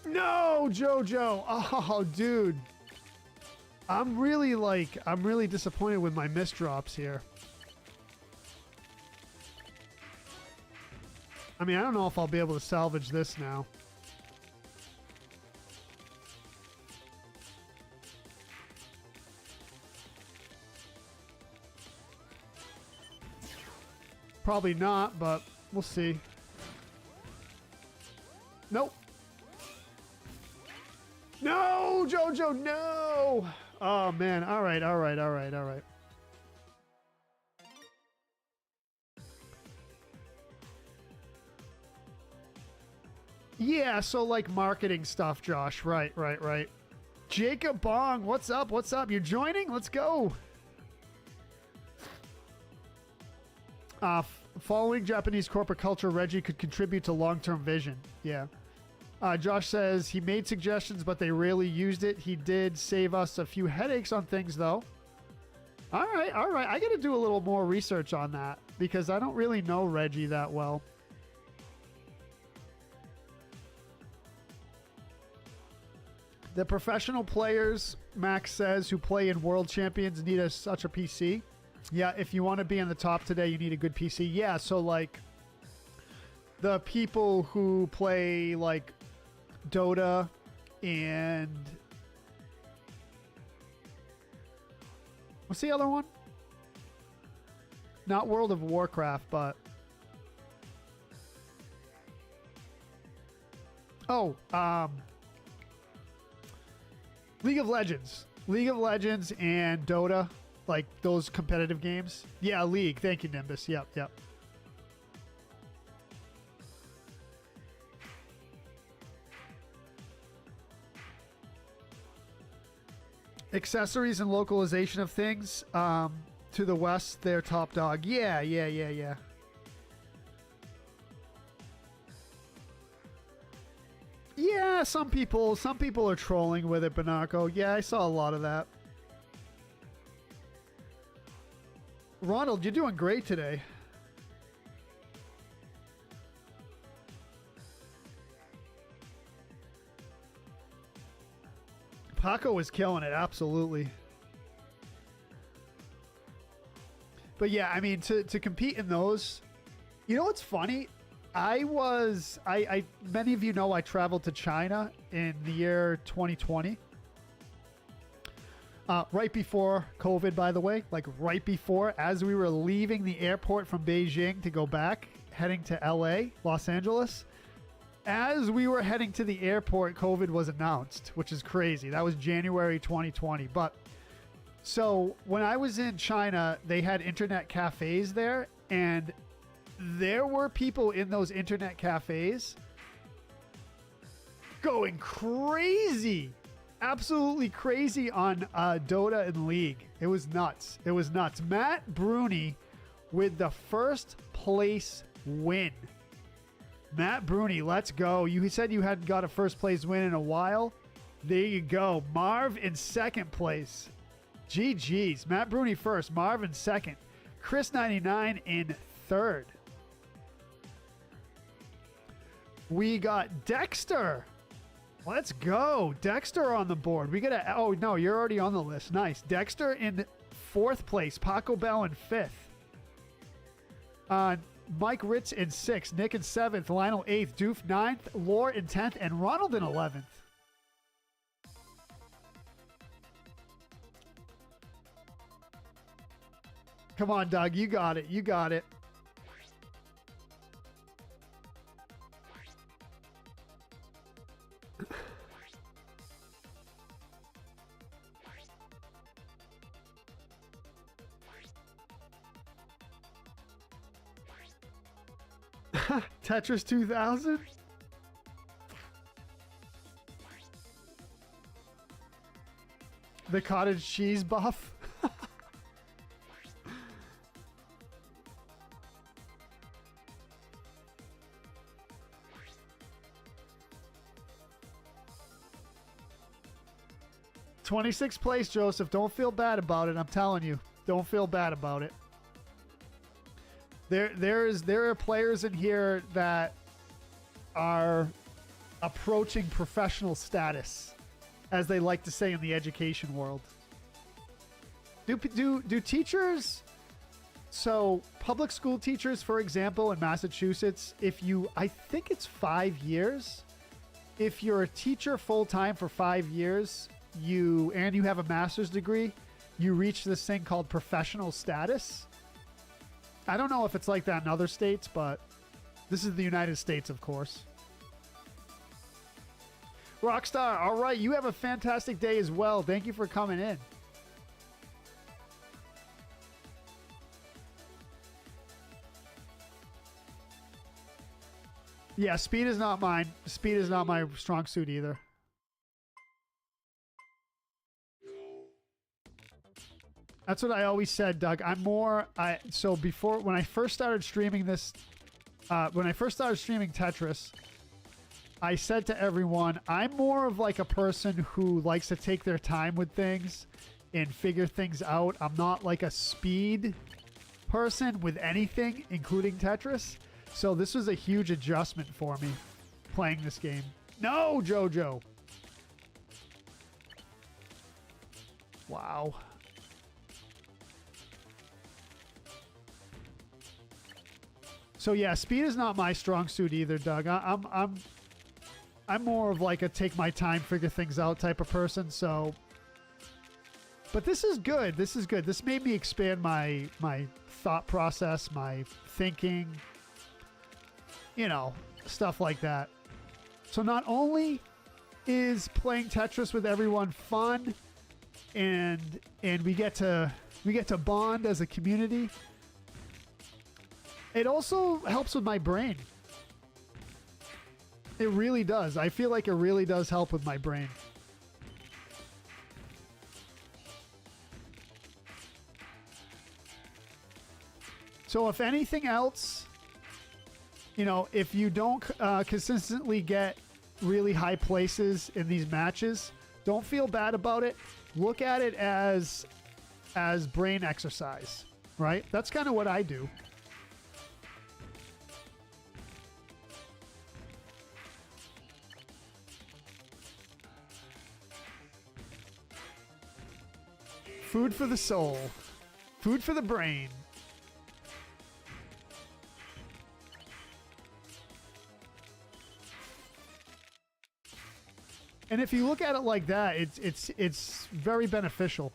No, JoJo. Oh, dude. I'm really disappointed with my misdrops here. I mean, I don't know if I'll be able to salvage this now. Probably not, but we'll see. Nope. No, JoJo, no! Oh, man. All right. Yeah, so like marketing stuff, Josh. Right. Jacob Bong, what's up? You're joining? Let's go. Following Japanese corporate culture, Reggie could contribute to long-term vision. Yeah. Josh says he made suggestions, but they rarely used it. He did save us a few headaches on things, though. All right. I got to do a little more research on that because I don't really know Reggie that well. The professional players, Max says, who play in World Champions need such a PC. Yeah, if you want to be in the top today, you need a good PC. Yeah, so like the people who play like Dota and what's the other one? Not World of Warcraft, but League of Legends. League of Legends and Dota, like those competitive games. Yeah, League. Thank you, Nimbus. Yep, yep. Accessories and localization of things. To the west, they're top dog. Yeah, yeah, yeah, yeah. Yeah, some people are trolling with it, Banarco. Yeah, I saw a lot of that. Ronald, you're doing great today. Paco is killing it, absolutely. But yeah, I mean, to compete in those, you know what's funny? Many of you know I traveled to China in the year 2020. Right before COVID, by the way, like right before, as we were leaving the airport from Beijing to go back, heading to LA, Los Angeles. As we were heading to the airport, COVID was announced, which is crazy. That was January 2020. But so when I was in China, they had internet cafes there, and there were people in those internet cafes going crazy, absolutely crazy on Dota and League. It was nuts. It was nuts. Matt Bruni with the first place win. Matt Bruni, let's go. You said you hadn't got a first place win in a while. There you go. Marv in second place. GG's. Matt Bruni first. Marv in second. Chris99 in third. We got Dexter. Let's go. Dexter on the board. We got to... Oh, no, you're already on the list. Nice. Dexter in fourth place. Paco Bell in fifth. Mike Ritz in sixth. Nick in seventh. Lionel eighth. Doof ninth. Lore in 10th. And Ronald in 11th. Come on, Doug. You got it. You got it. Tetris 2000? The cottage cheese buff? 26th place, Joseph. Don't feel bad about it. I'm telling you. Don't feel bad about it. There are players in here that are approaching professional status, as they like to say in the education world. Do teachers... So, public school teachers, for example, in Massachusetts, I think it's 5 years. If you're a teacher full-time for 5 years, you have a master's degree, you reach this thing called professional status. I don't know if it's like that in other states, but this is the United States, of course. Rockstar, all right, you have a fantastic day as well. Thank you for coming in. Yeah, speed is not mine. Speed is not my strong suit either. That's what I always said, Doug. So before, when I first started streaming this, when I first started streaming Tetris, I said to everyone, I'm more of like a person who likes to take their time with things and figure things out. I'm not like a speed person with anything, including Tetris. So this was a huge adjustment for me playing this game. No, Jojo. Wow. So yeah, speed is not my strong suit either, Doug. I'm more of like a take my time, figure things out type of person. So, but this is good. This is good. This made me expand my thought process, my thinking, you know, stuff like that. So not only is playing Tetris with everyone fun, and we get to bond as a community, it also helps with my brain. It really does. I feel like it really does help with my brain. So if anything else, you know, if you don't consistently get really high places in these matches, don't feel bad about it. Look at it as brain exercise, right? That's kind of what I do. Food for the soul. Food for the brain. And if you look at it like that, it's very beneficial.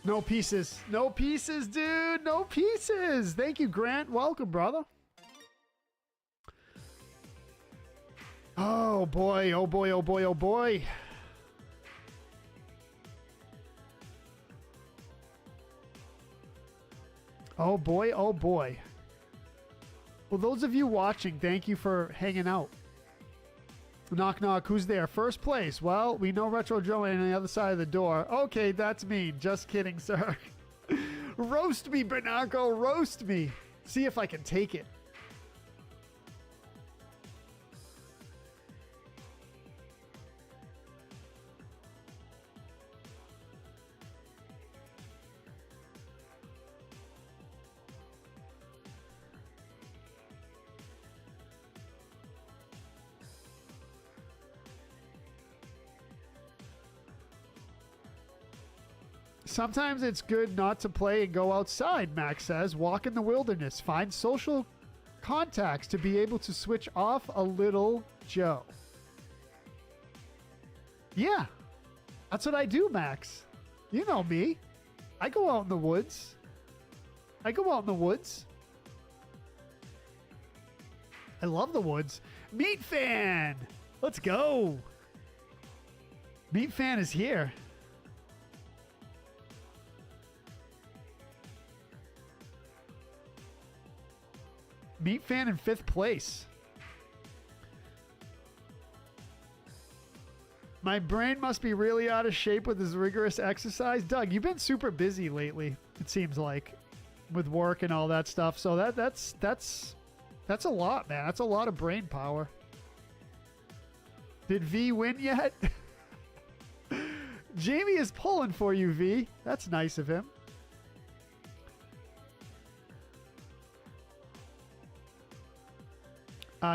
No pieces. No pieces, dude. No pieces. Thank you, Grant. Welcome, brother. Oh, boy. Oh, boy. Oh, boy. Oh, boy. Oh, boy. Oh, boy. Well, those of you watching, thank you for hanging out. Knock, knock. Who's there? First place. Well, we know Retro Joe on the other side of the door. Okay, that's me. Just kidding, sir. Roast me, Bernarco. Roast me. See if I can take it. Sometimes it's good not to play and go outside, Max says. Walk in the wilderness. Find social contacts to be able to switch off a little, Joe. Yeah, that's what I do, Max. You know me. I go out in the woods. I love the woods. Meat Fan! Let's go. Meat Fan is here. Meat Fan in 5th place. My brain must be really out of shape with this rigorous exercise. Doug, you've been super busy lately, it seems like, with work and all that stuff. So that's a lot, man. That's a lot of brain power. Did V win yet? Jamie is pulling for you, V. That's nice of him.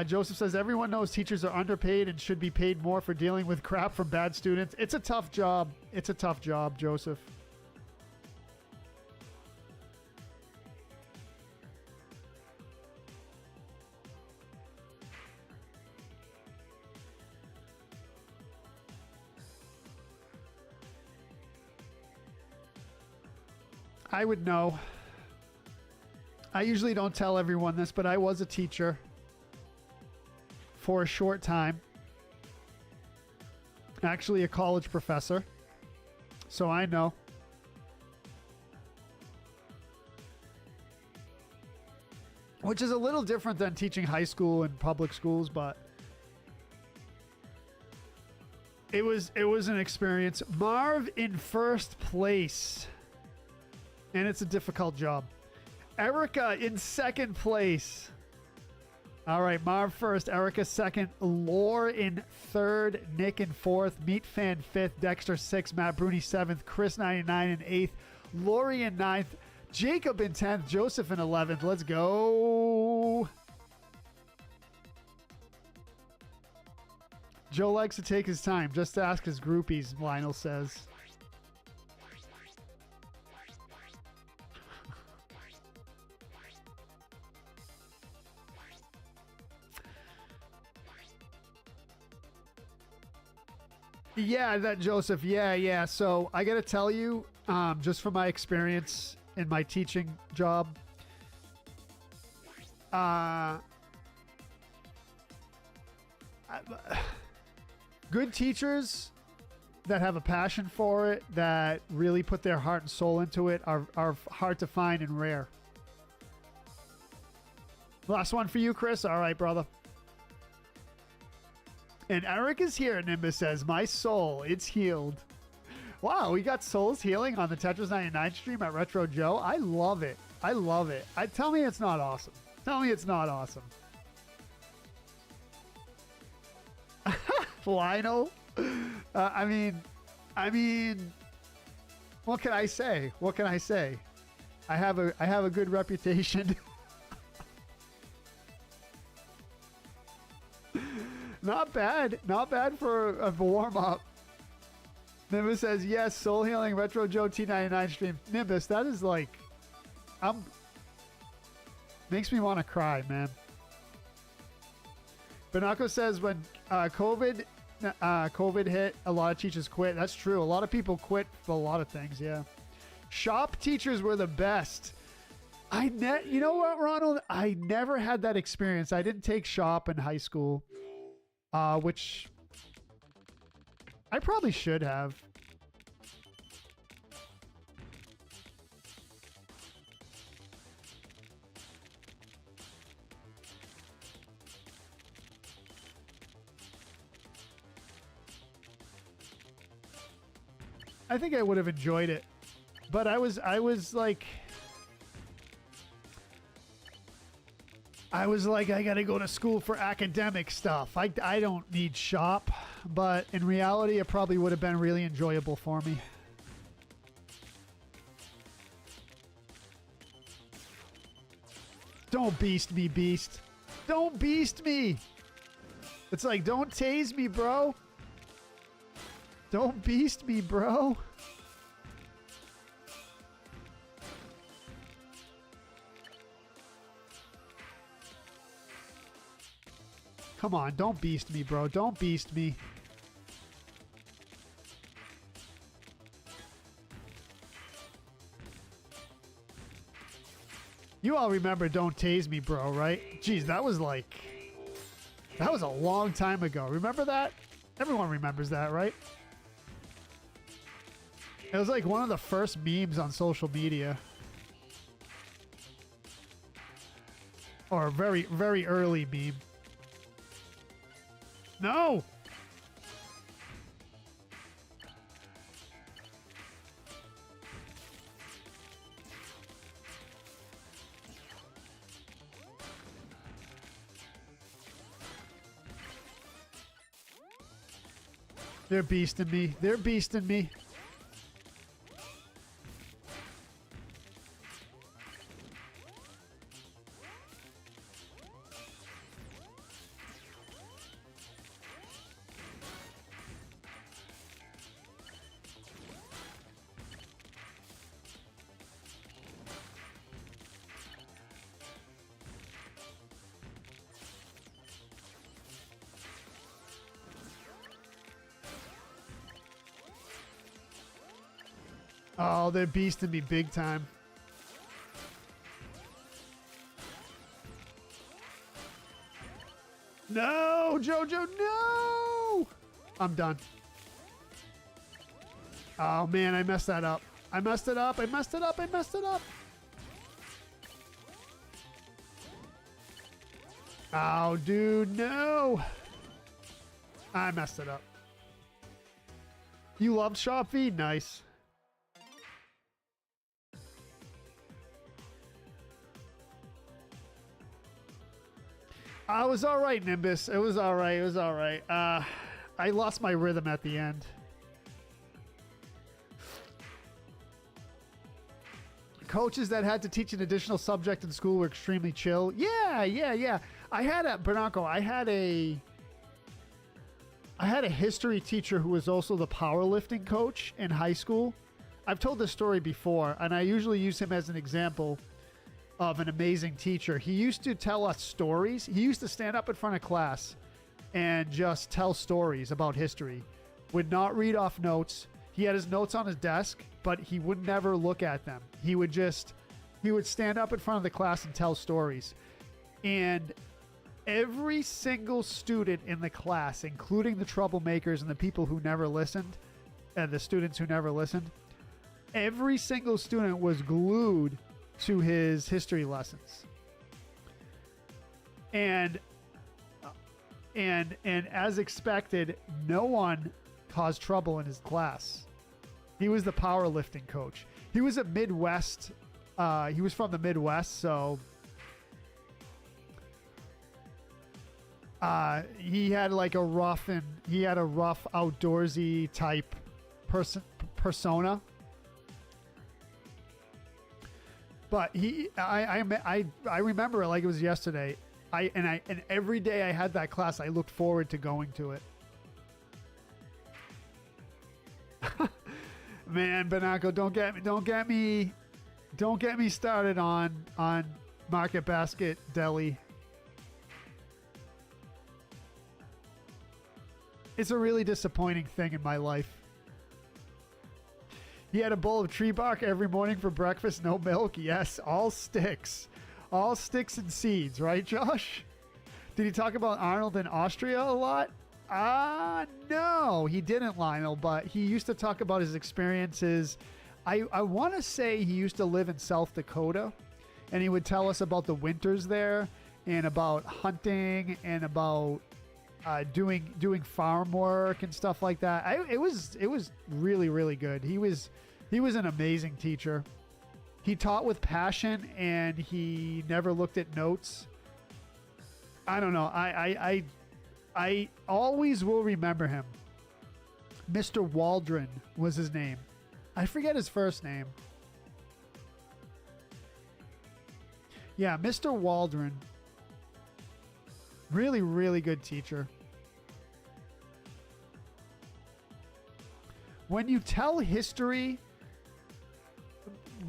Joseph says, everyone knows teachers are underpaid and should be paid more for dealing with crap from bad students. It's a tough job. It's a tough job, Joseph. I would know. I usually don't tell everyone this, but I was a teacher for a short time. Actually, a college professor. So I know. Which is a little different than teaching high school and public schools, but it was an experience. Marv in first place. And it's a difficult job. Erica in second place. All right, Marv first, Erica second, Lore in third, Nick in fourth, Meat Fan fifth, Dexter sixth, Matt Bruni seventh, Chris 99 in eighth, Lori in ninth, Jacob in 10th, Joseph in 11th. Let's go. Joe likes to take his time. Just ask his groupies, Lionel says. Yeah, that Joseph. Yeah. So I got to tell you, just from my experience in my teaching job, good teachers that have a passion for it, that really put their heart and soul into it, are hard to find and rare. Last one for you, Chris. All right, brother. And Eric is here, Nimbus says, my soul, it's healed. Wow, we got souls healing on the Tetris 99 stream at Retro Joe. I love it. I love it. Tell me it's not awesome. Tell me it's not awesome. Lionel? I mean, what can I say? What can I say? I have a good reputation. Not bad. Not bad for a warm-up. Nimbus says, yes, Soul Healing Retro Joe T99 stream. Nimbus, that is like... makes me want to cry, man. Banako says, when COVID hit, a lot of teachers quit. That's true. A lot of people quit for a lot of things, yeah. Shop teachers were the best. You know what, Ronald? I never had that experience. I didn't take shop in high school. Which I probably should have. I think I would have enjoyed it, but I was like, I gotta go to school for academic stuff. I don't need shop, but in reality, it probably would have been really enjoyable for me. Don't beast me, beast. Don't beast me. It's like, don't tase me, bro. Don't beast me, bro. Come on, don't beast me, bro. Don't beast me. You all remember Don't Tase Me, Bro, right? Jeez, that was a long time ago. Remember that? Everyone remembers that, right? It was like one of the first memes on social media. Or a very, very early meme. No! They're beasting me. They're beasting me. Oh, they're beasting me big time. No, Jojo, no! I'm done. Oh, man, I messed that up. I messed it up. I messed it up. I messed it up. Oh, dude, no. I messed it up. You loved Shop V? Nice. It was all right, Nimbus. It was all right. It was all right. I lost my rhythm at the end. Coaches that had to teach an additional subject in school were extremely chill. Yeah. I had a Bernardo. I had a history teacher who was also the powerlifting coach in high school. I've told this story before, and I usually use him as an example of an amazing teacher. He used to tell us stories. He used to stand up in front of class and just tell stories about history. Would not read off notes. He had his notes on his desk, but he would never look at them. He would stand up in front of the class and tell stories. And every single student in the class, including the troublemakers and the people who never listened, and the students who never listened, every single student was glued to his history lessons. And as expected, no one caused trouble in his class. He was the powerlifting coach. He was a Midwest. He was from the Midwest, so he had like a rough outdoorsy type persona. But I remember it like it was yesterday. And every day I had that class, I looked forward to going to it. Man, Banaco, don't get me started on Market Basket Deli. It's a really disappointing thing in my life. He had a bowl of tree bark every morning for breakfast, no milk. Yes, all sticks. All sticks and seeds, right, Josh? Did he talk about Arnold in Austria a lot? No, he didn't, Lionel, but he used to talk about his experiences. I want to say he used to live in South Dakota, and he would tell us about the winters there and about hunting and about doing farm work and stuff like that. It was really, really good. He was an amazing teacher. He taught with passion, and he never looked at notes. I don't know. I always will remember him. Mr. Waldron was his name. I forget his first name. Yeah, Mr. Waldron. Really, really good teacher. When you tell history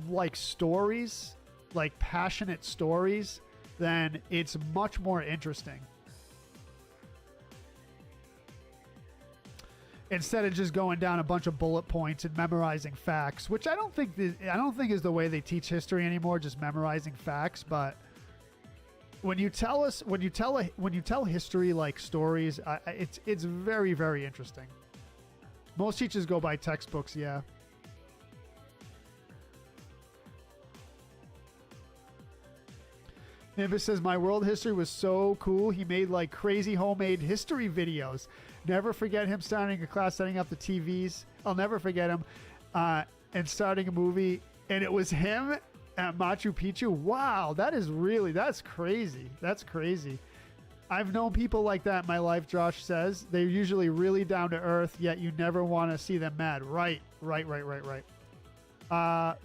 like stories, like passionate stories, then it's much more interesting. Instead of just going down a bunch of bullet points and memorizing facts, which I don't think is the way they teach history anymore, just memorizing facts. But when you tell history like stories, it's very, very interesting. Most teachers go by textbooks, yeah. Nimbus says, my world history was so cool. He made like crazy homemade history videos. Never forget him starting a class, setting up the TVs. I'll never forget him. And starting a movie. And it was him at Machu Picchu. Wow, that's crazy. That's crazy. I've known people like that in my life, Josh says. They're usually really down to earth, yet you never want to see them mad. Right.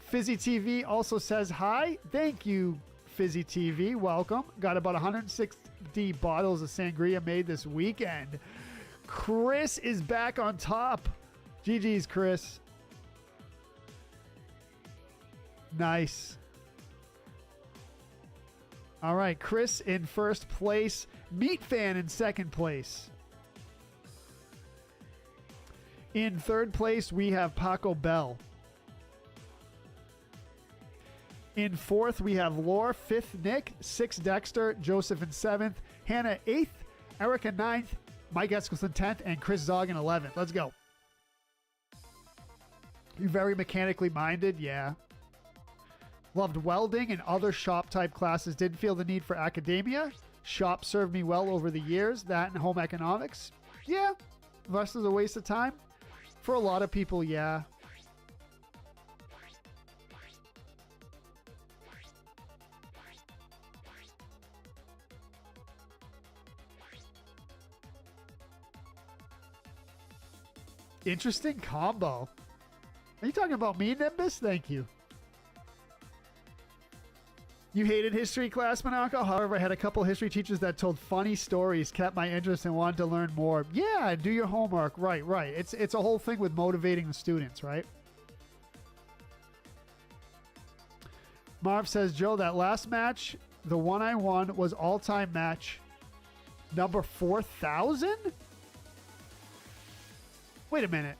Fizzy TV also says hi. Thank you, Fizzy TV. Welcome. Got about 160 bottles of sangria made this weekend. Chris is back on top. GG's, Chris. Nice. All right, Chris in first place. Meat Fan in second place. In third place, we have Paco Bell. In fourth, we have Lore. Fifth, Nick. Sixth, Dexter. Joseph in seventh. Hannah, eighth. Eric in 9th, Mike Eskelson 10th, and Chris Zog in 11th. Let's go. You very mechanically minded? Yeah. Loved welding and other shop type classes. Didn't feel the need for academia. Shop served me well over the years. That and home economics. Yeah. The rest is a waste of time. For a lot of people, yeah. Interesting combo. Are you talking about me, Nimbus? Thank you. You hated history class, Monaco? However, I had a couple history teachers that told funny stories, kept my interest, and wanted to learn more. Yeah, do your homework. Right. It's a whole thing with motivating the students, right? Marv says, Joe, that last match, the one I won, was all-time match number 4,000? Wait a minute.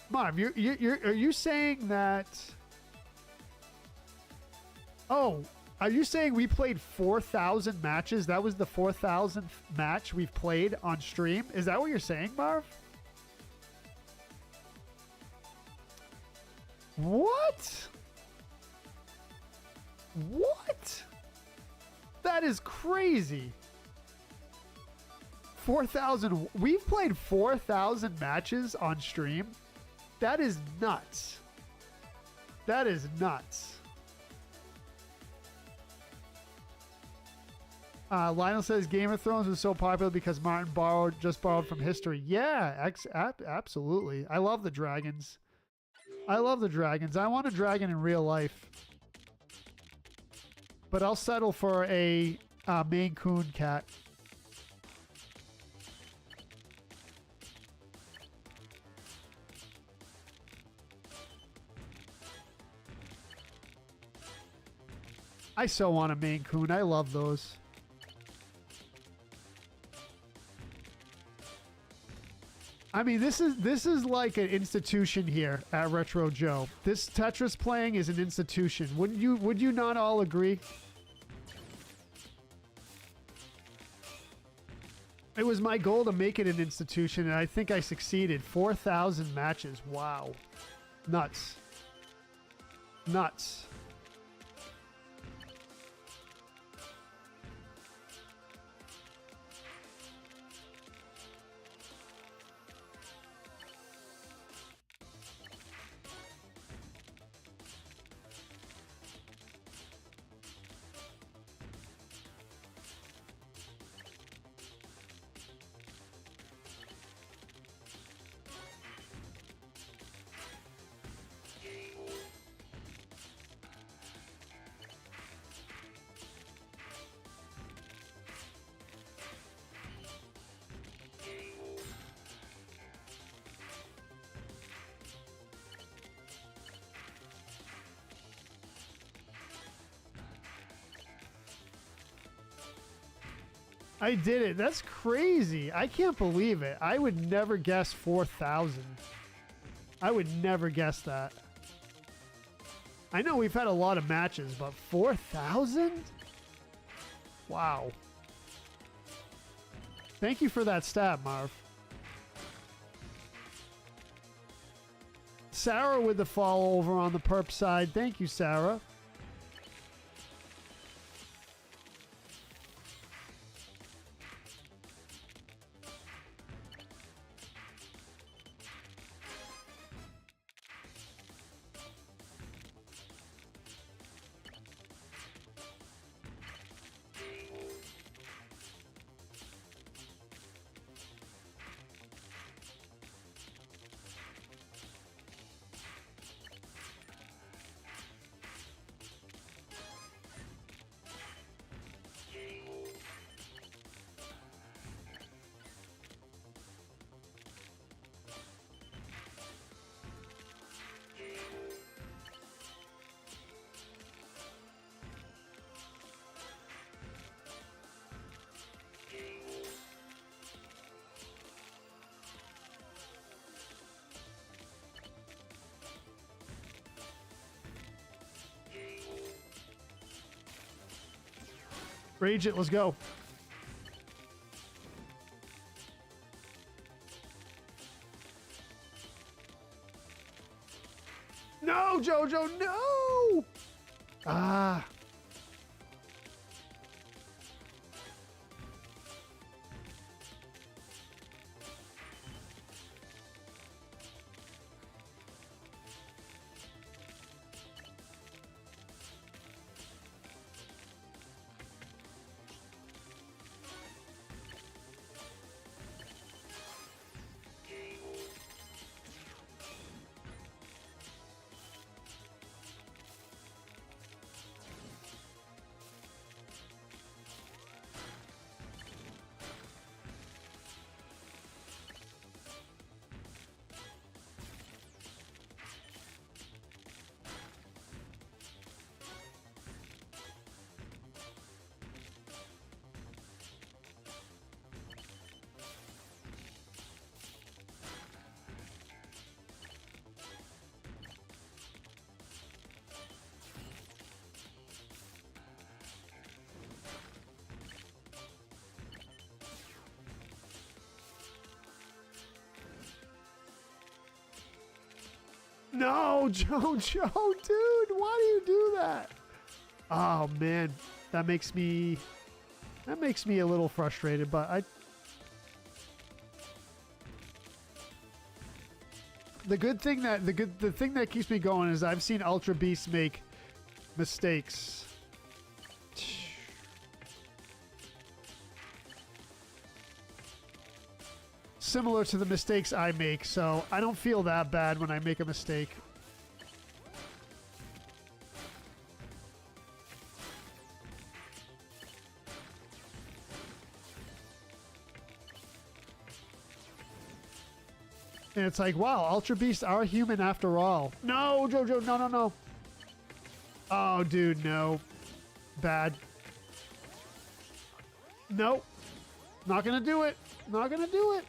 Marv, are you saying that... Oh, are you saying we played 4,000 matches? That was the 4,000th match we've played on stream? Is that what you're saying, Marv? What? What? That is crazy. 4,000. We've played 4,000 matches on stream. That is nuts. That is nuts. Lionel says Game of Thrones was so popular because Martin just borrowed from history. Yeah, absolutely. I love the dragons. I love the dragons. I want a dragon in real life. But I'll settle for a Maine Coon cat. I so want a Maine Coon. I love those. I mean, this is like an institution here at Retro Joe. This Tetris playing is an institution. Would you not all agree? It was my goal to make it an institution, and I think I succeeded. 4,000 matches. Wow. Nuts. Nuts. I did it. That's crazy. I can't believe it. I would never guess 4,000. I would never guess that. I know we've had a lot of matches, but 4,000? Wow. Thank you for that stat, Marv. Sarah with the follow over on the perp side. Thank you, Sarah. Rage it, let's go. No, Jojo, no! Ah. No, Jojo, dude, why do you do that? Oh man, that makes me a little frustrated, but the thing that keeps me going is I've seen Ultra Beasts make mistakes. Similar to the mistakes I make, so I don't feel that bad when I make a mistake. And it's like, wow, Ultra Beasts are human after all. No, Jojo, no, no, no. Oh, dude, no. Bad. Nope. Not gonna do it. Not gonna do it.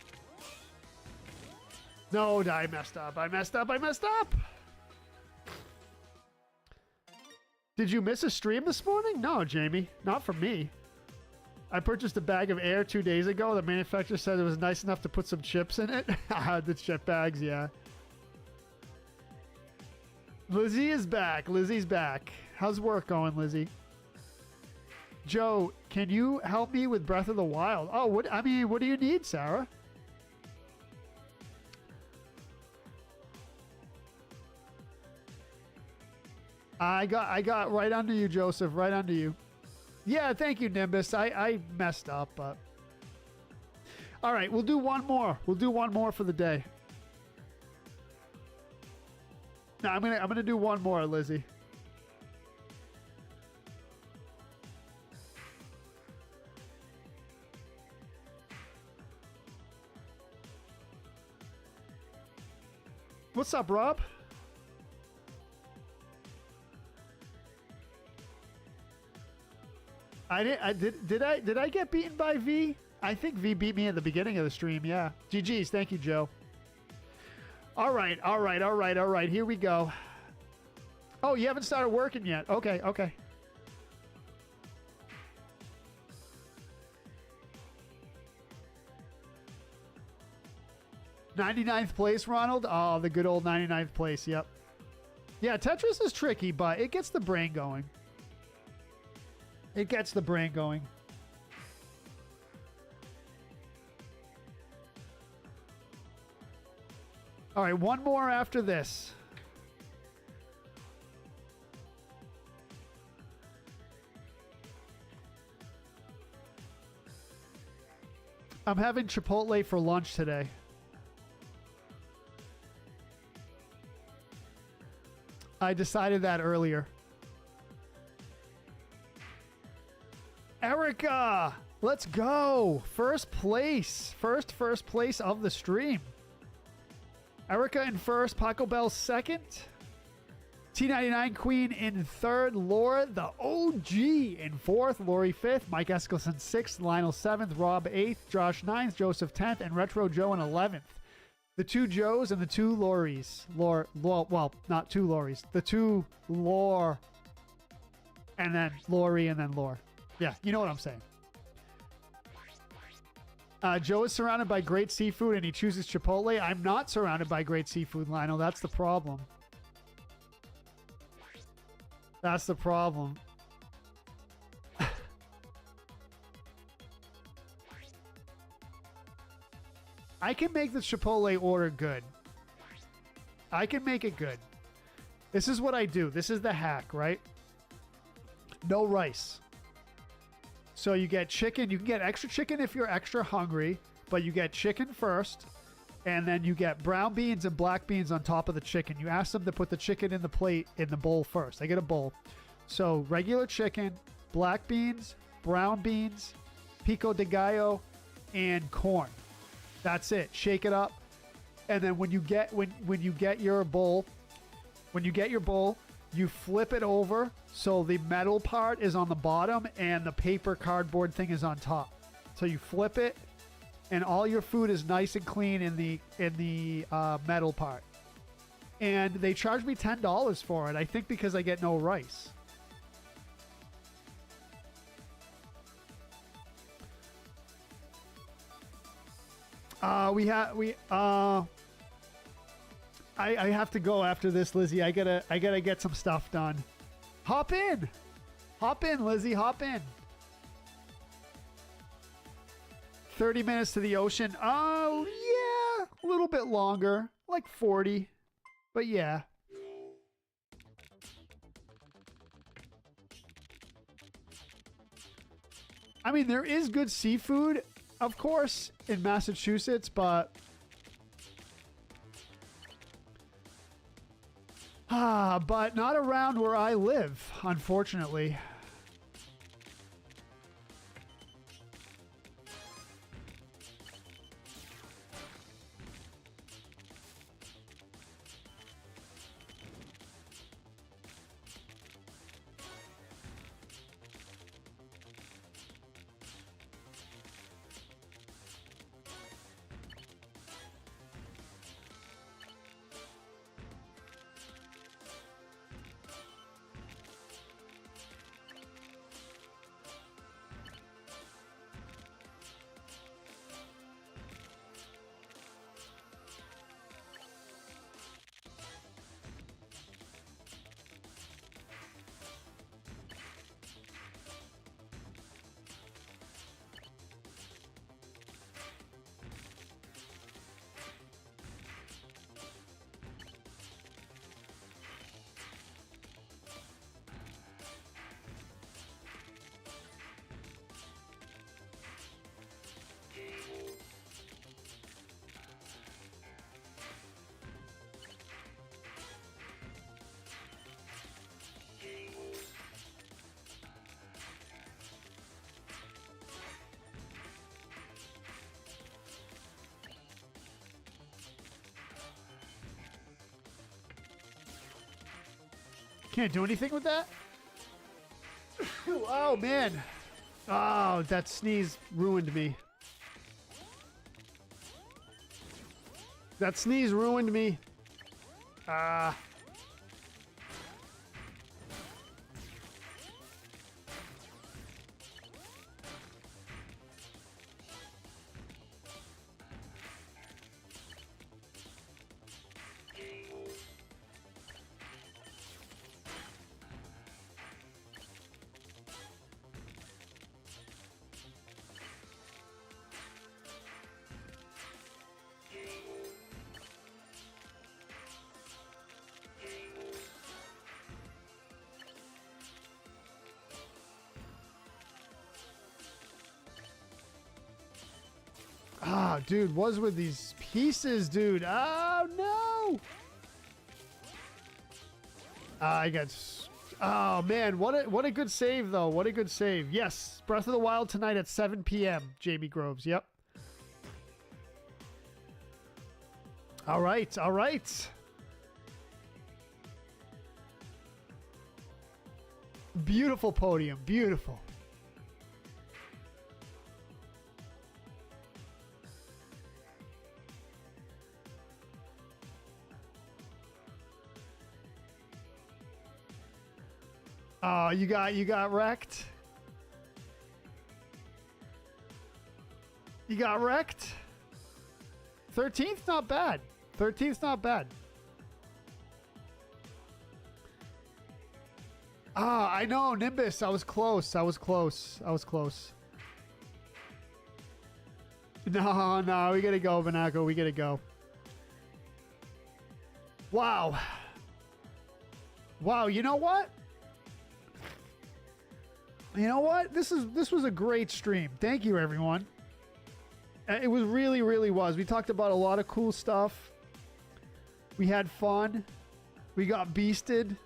No, I messed up. I messed up. I messed up. Did you miss a stream this morning? No, Jamie. Not from me. I purchased a bag of air 2 days ago. The manufacturer said it was nice enough to put some chips in it. The chip bags, yeah. Lizzie is back. Lizzie's back. How's work going, Lizzie? Joe, can you help me with Breath of the Wild? Oh, what do you need, Sarah? I got right under you, Joseph. Right under you. Yeah, thank you, Nimbus. I messed up, but all right, we'll do one more. We'll do one more for the day. No, I'm gonna do one more, Lizzie. What's up, Rob? Did I get beaten by V? I think V beat me at the beginning of the stream. Yeah. GG's. Thank you, Joe. All right. Here we go. Oh, you haven't started working yet. Okay. 99th place, Ronald. Oh, the good old 99th place. Yep. Yeah, Tetris is tricky, but it gets the brain going. It gets the brain going. All right, one more after this. I'm having Chipotle for lunch today. I decided that earlier. Erica, let's go. First place. First place of the stream. Erica in first, Paco Bell second. T99 Queen in third, Laura the OG in fourth, Lori fifth, Mike Eskelson sixth, Lionel seventh, Rob eighth, Josh ninth, Joseph 10th, and Retro Joe in 11th. The two Joes and the two Loris. Well, not two Loris. The two Lore. And then Lori and then Lore. Yeah, you know what I'm saying. Joe is surrounded by great seafood and he chooses Chipotle. I'm not surrounded by great seafood, Lionel. That's the problem. That's the problem. I can make the Chipotle order good. I can make it good. This is what I do. This is the hack, right? No rice. So you get chicken. You can get extra chicken if you're extra hungry, but you get chicken first, and then you get brown beans and black beans on top of the chicken. You ask them to put the chicken in the plate in the bowl first. I get a bowl. So regular chicken, black beans, brown beans, pico de gallo, and corn. That's it. Shake it up, and then when you get your bowl, you flip it over so the metal part is on the bottom and the paper cardboard thing is on top. So you flip it, and all your food is nice and clean in the metal part. And they charge me $10 for it. I think because I get no rice. I have to go after this, Lizzie. I gotta get some stuff done. Hop in, Lizzie. Hop in. 30 minutes to the ocean. Oh yeah, a little bit longer, like 40, but yeah. I mean, there is good seafood, of course, in Massachusetts, but not around where I live, unfortunately. Can't do anything with that? Oh, man. Oh, that sneeze ruined me. That sneeze ruined me. Ah. Ah, dude, what's with these pieces, dude? Oh, no! I got... Oh, man, what a good save, though. What a good save. Yes, Breath of the Wild tonight at 7 p.m., Jamie Groves. Yep. All right, all right. Beautiful podium, beautiful. Oh, you got wrecked? You got wrecked? 13th, not bad. 13th, not bad. Ah, I know, Nimbus. I was close. I was close. I was close. No, no, we gotta go, Banaco. We gotta go. Wow. Wow, you know what? You know what? This was a great stream. Thank you, everyone. It was really, really was. We talked about a lot of cool stuff. We had fun. We got beasted.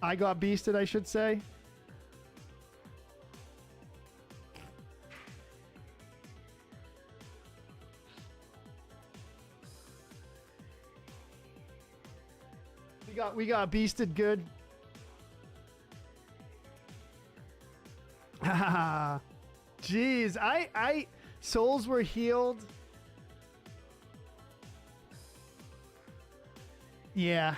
I got beasted, I should say. We got beasted good. Jeez, I souls were healed. Yeah.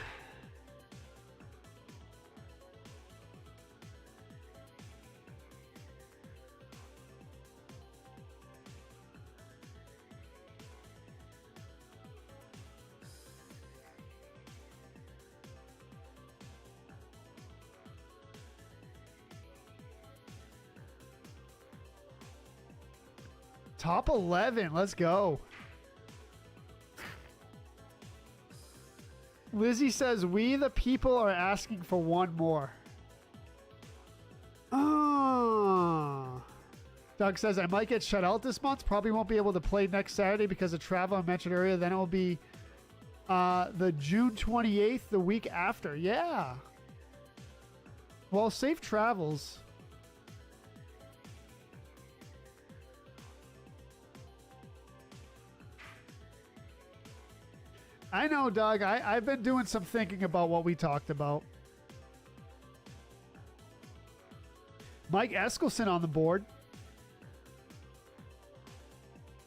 Top 11. Let's go. Lizzie says, we the people are asking for one more. Oh. Doug says, I might get shut out this month. Probably won't be able to play next Saturday because of travel. I mentioned earlier. Then it will be the June 28th, the week after. Yeah. Well, safe travels. I know, Doug. I've been doing some thinking about what we talked about. Mike Eskelson on the board.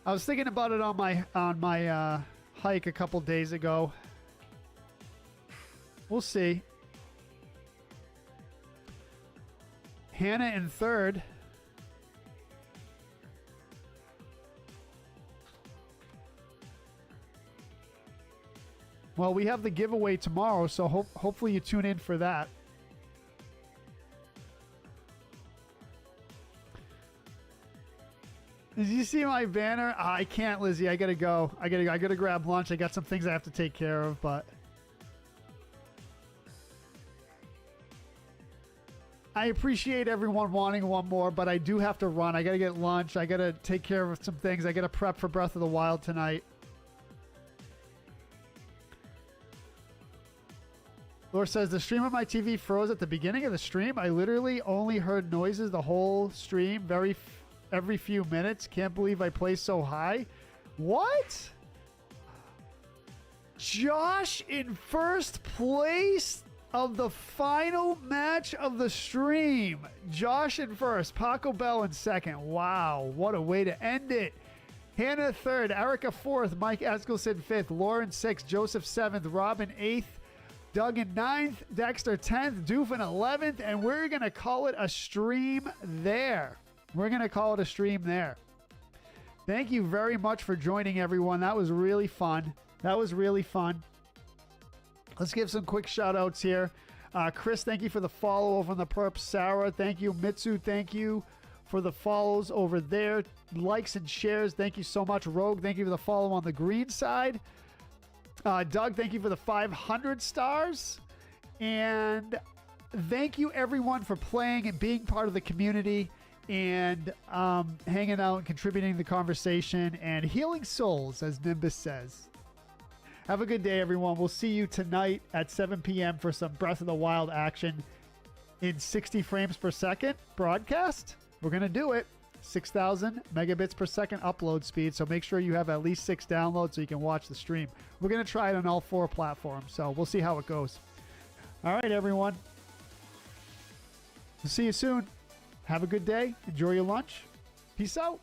I was thinking about it on my hike a couple days ago. We'll see. Hannah in third. Well, we have the giveaway tomorrow, so hopefully you tune in for that. Did you see my banner? Oh, I can't, Lizzie. I gotta go. I gotta grab lunch. I got some things I have to take care of, but I appreciate everyone wanting one more, but I do have to run. I gotta get lunch. I gotta take care of some things. I gotta prep for Breath of the Wild tonight. Laura says, the stream on my TV froze at the beginning of the stream. I literally only heard noises the whole stream every few minutes. Can't believe I play so high. What? Josh in first place of the final match of the stream. Josh in first. Paco Bell in second. Wow. What a way to end it. Hannah third. Erica fourth. Mike Eskelson fifth. Lauren sixth. Joseph seventh. Robin eighth. Doug in 9th, Dexter 10th, Doof in 11th, and we're going to call it a stream there. We're going to call it a stream there. Thank you very much for joining, everyone. That was really fun. That was really fun. Let's give some quick shout-outs here. Chris, thank you for the follow over on the perp. Sarah, thank you. Mitsu, thank you for the follows over there. Likes and shares, thank you so much. Rogue, thank you for the follow on the green side. Doug, thank you for the 500 stars. And thank you, everyone, for playing and being part of the community and hanging out and contributing to the conversation and healing souls, as Nimbus says. Have a good day, everyone. We'll see you tonight at 7 p.m. for some Breath of the Wild action in 60 frames per second broadcast. We're going to do it. 6,000 megabits per second upload speed, so make sure you have at least 6 downloads so you can watch the stream. We're going to try it on all 4 platforms, so we'll see how it goes. All right, everyone. We'll see you soon. Have a good day. Enjoy your lunch. Peace out.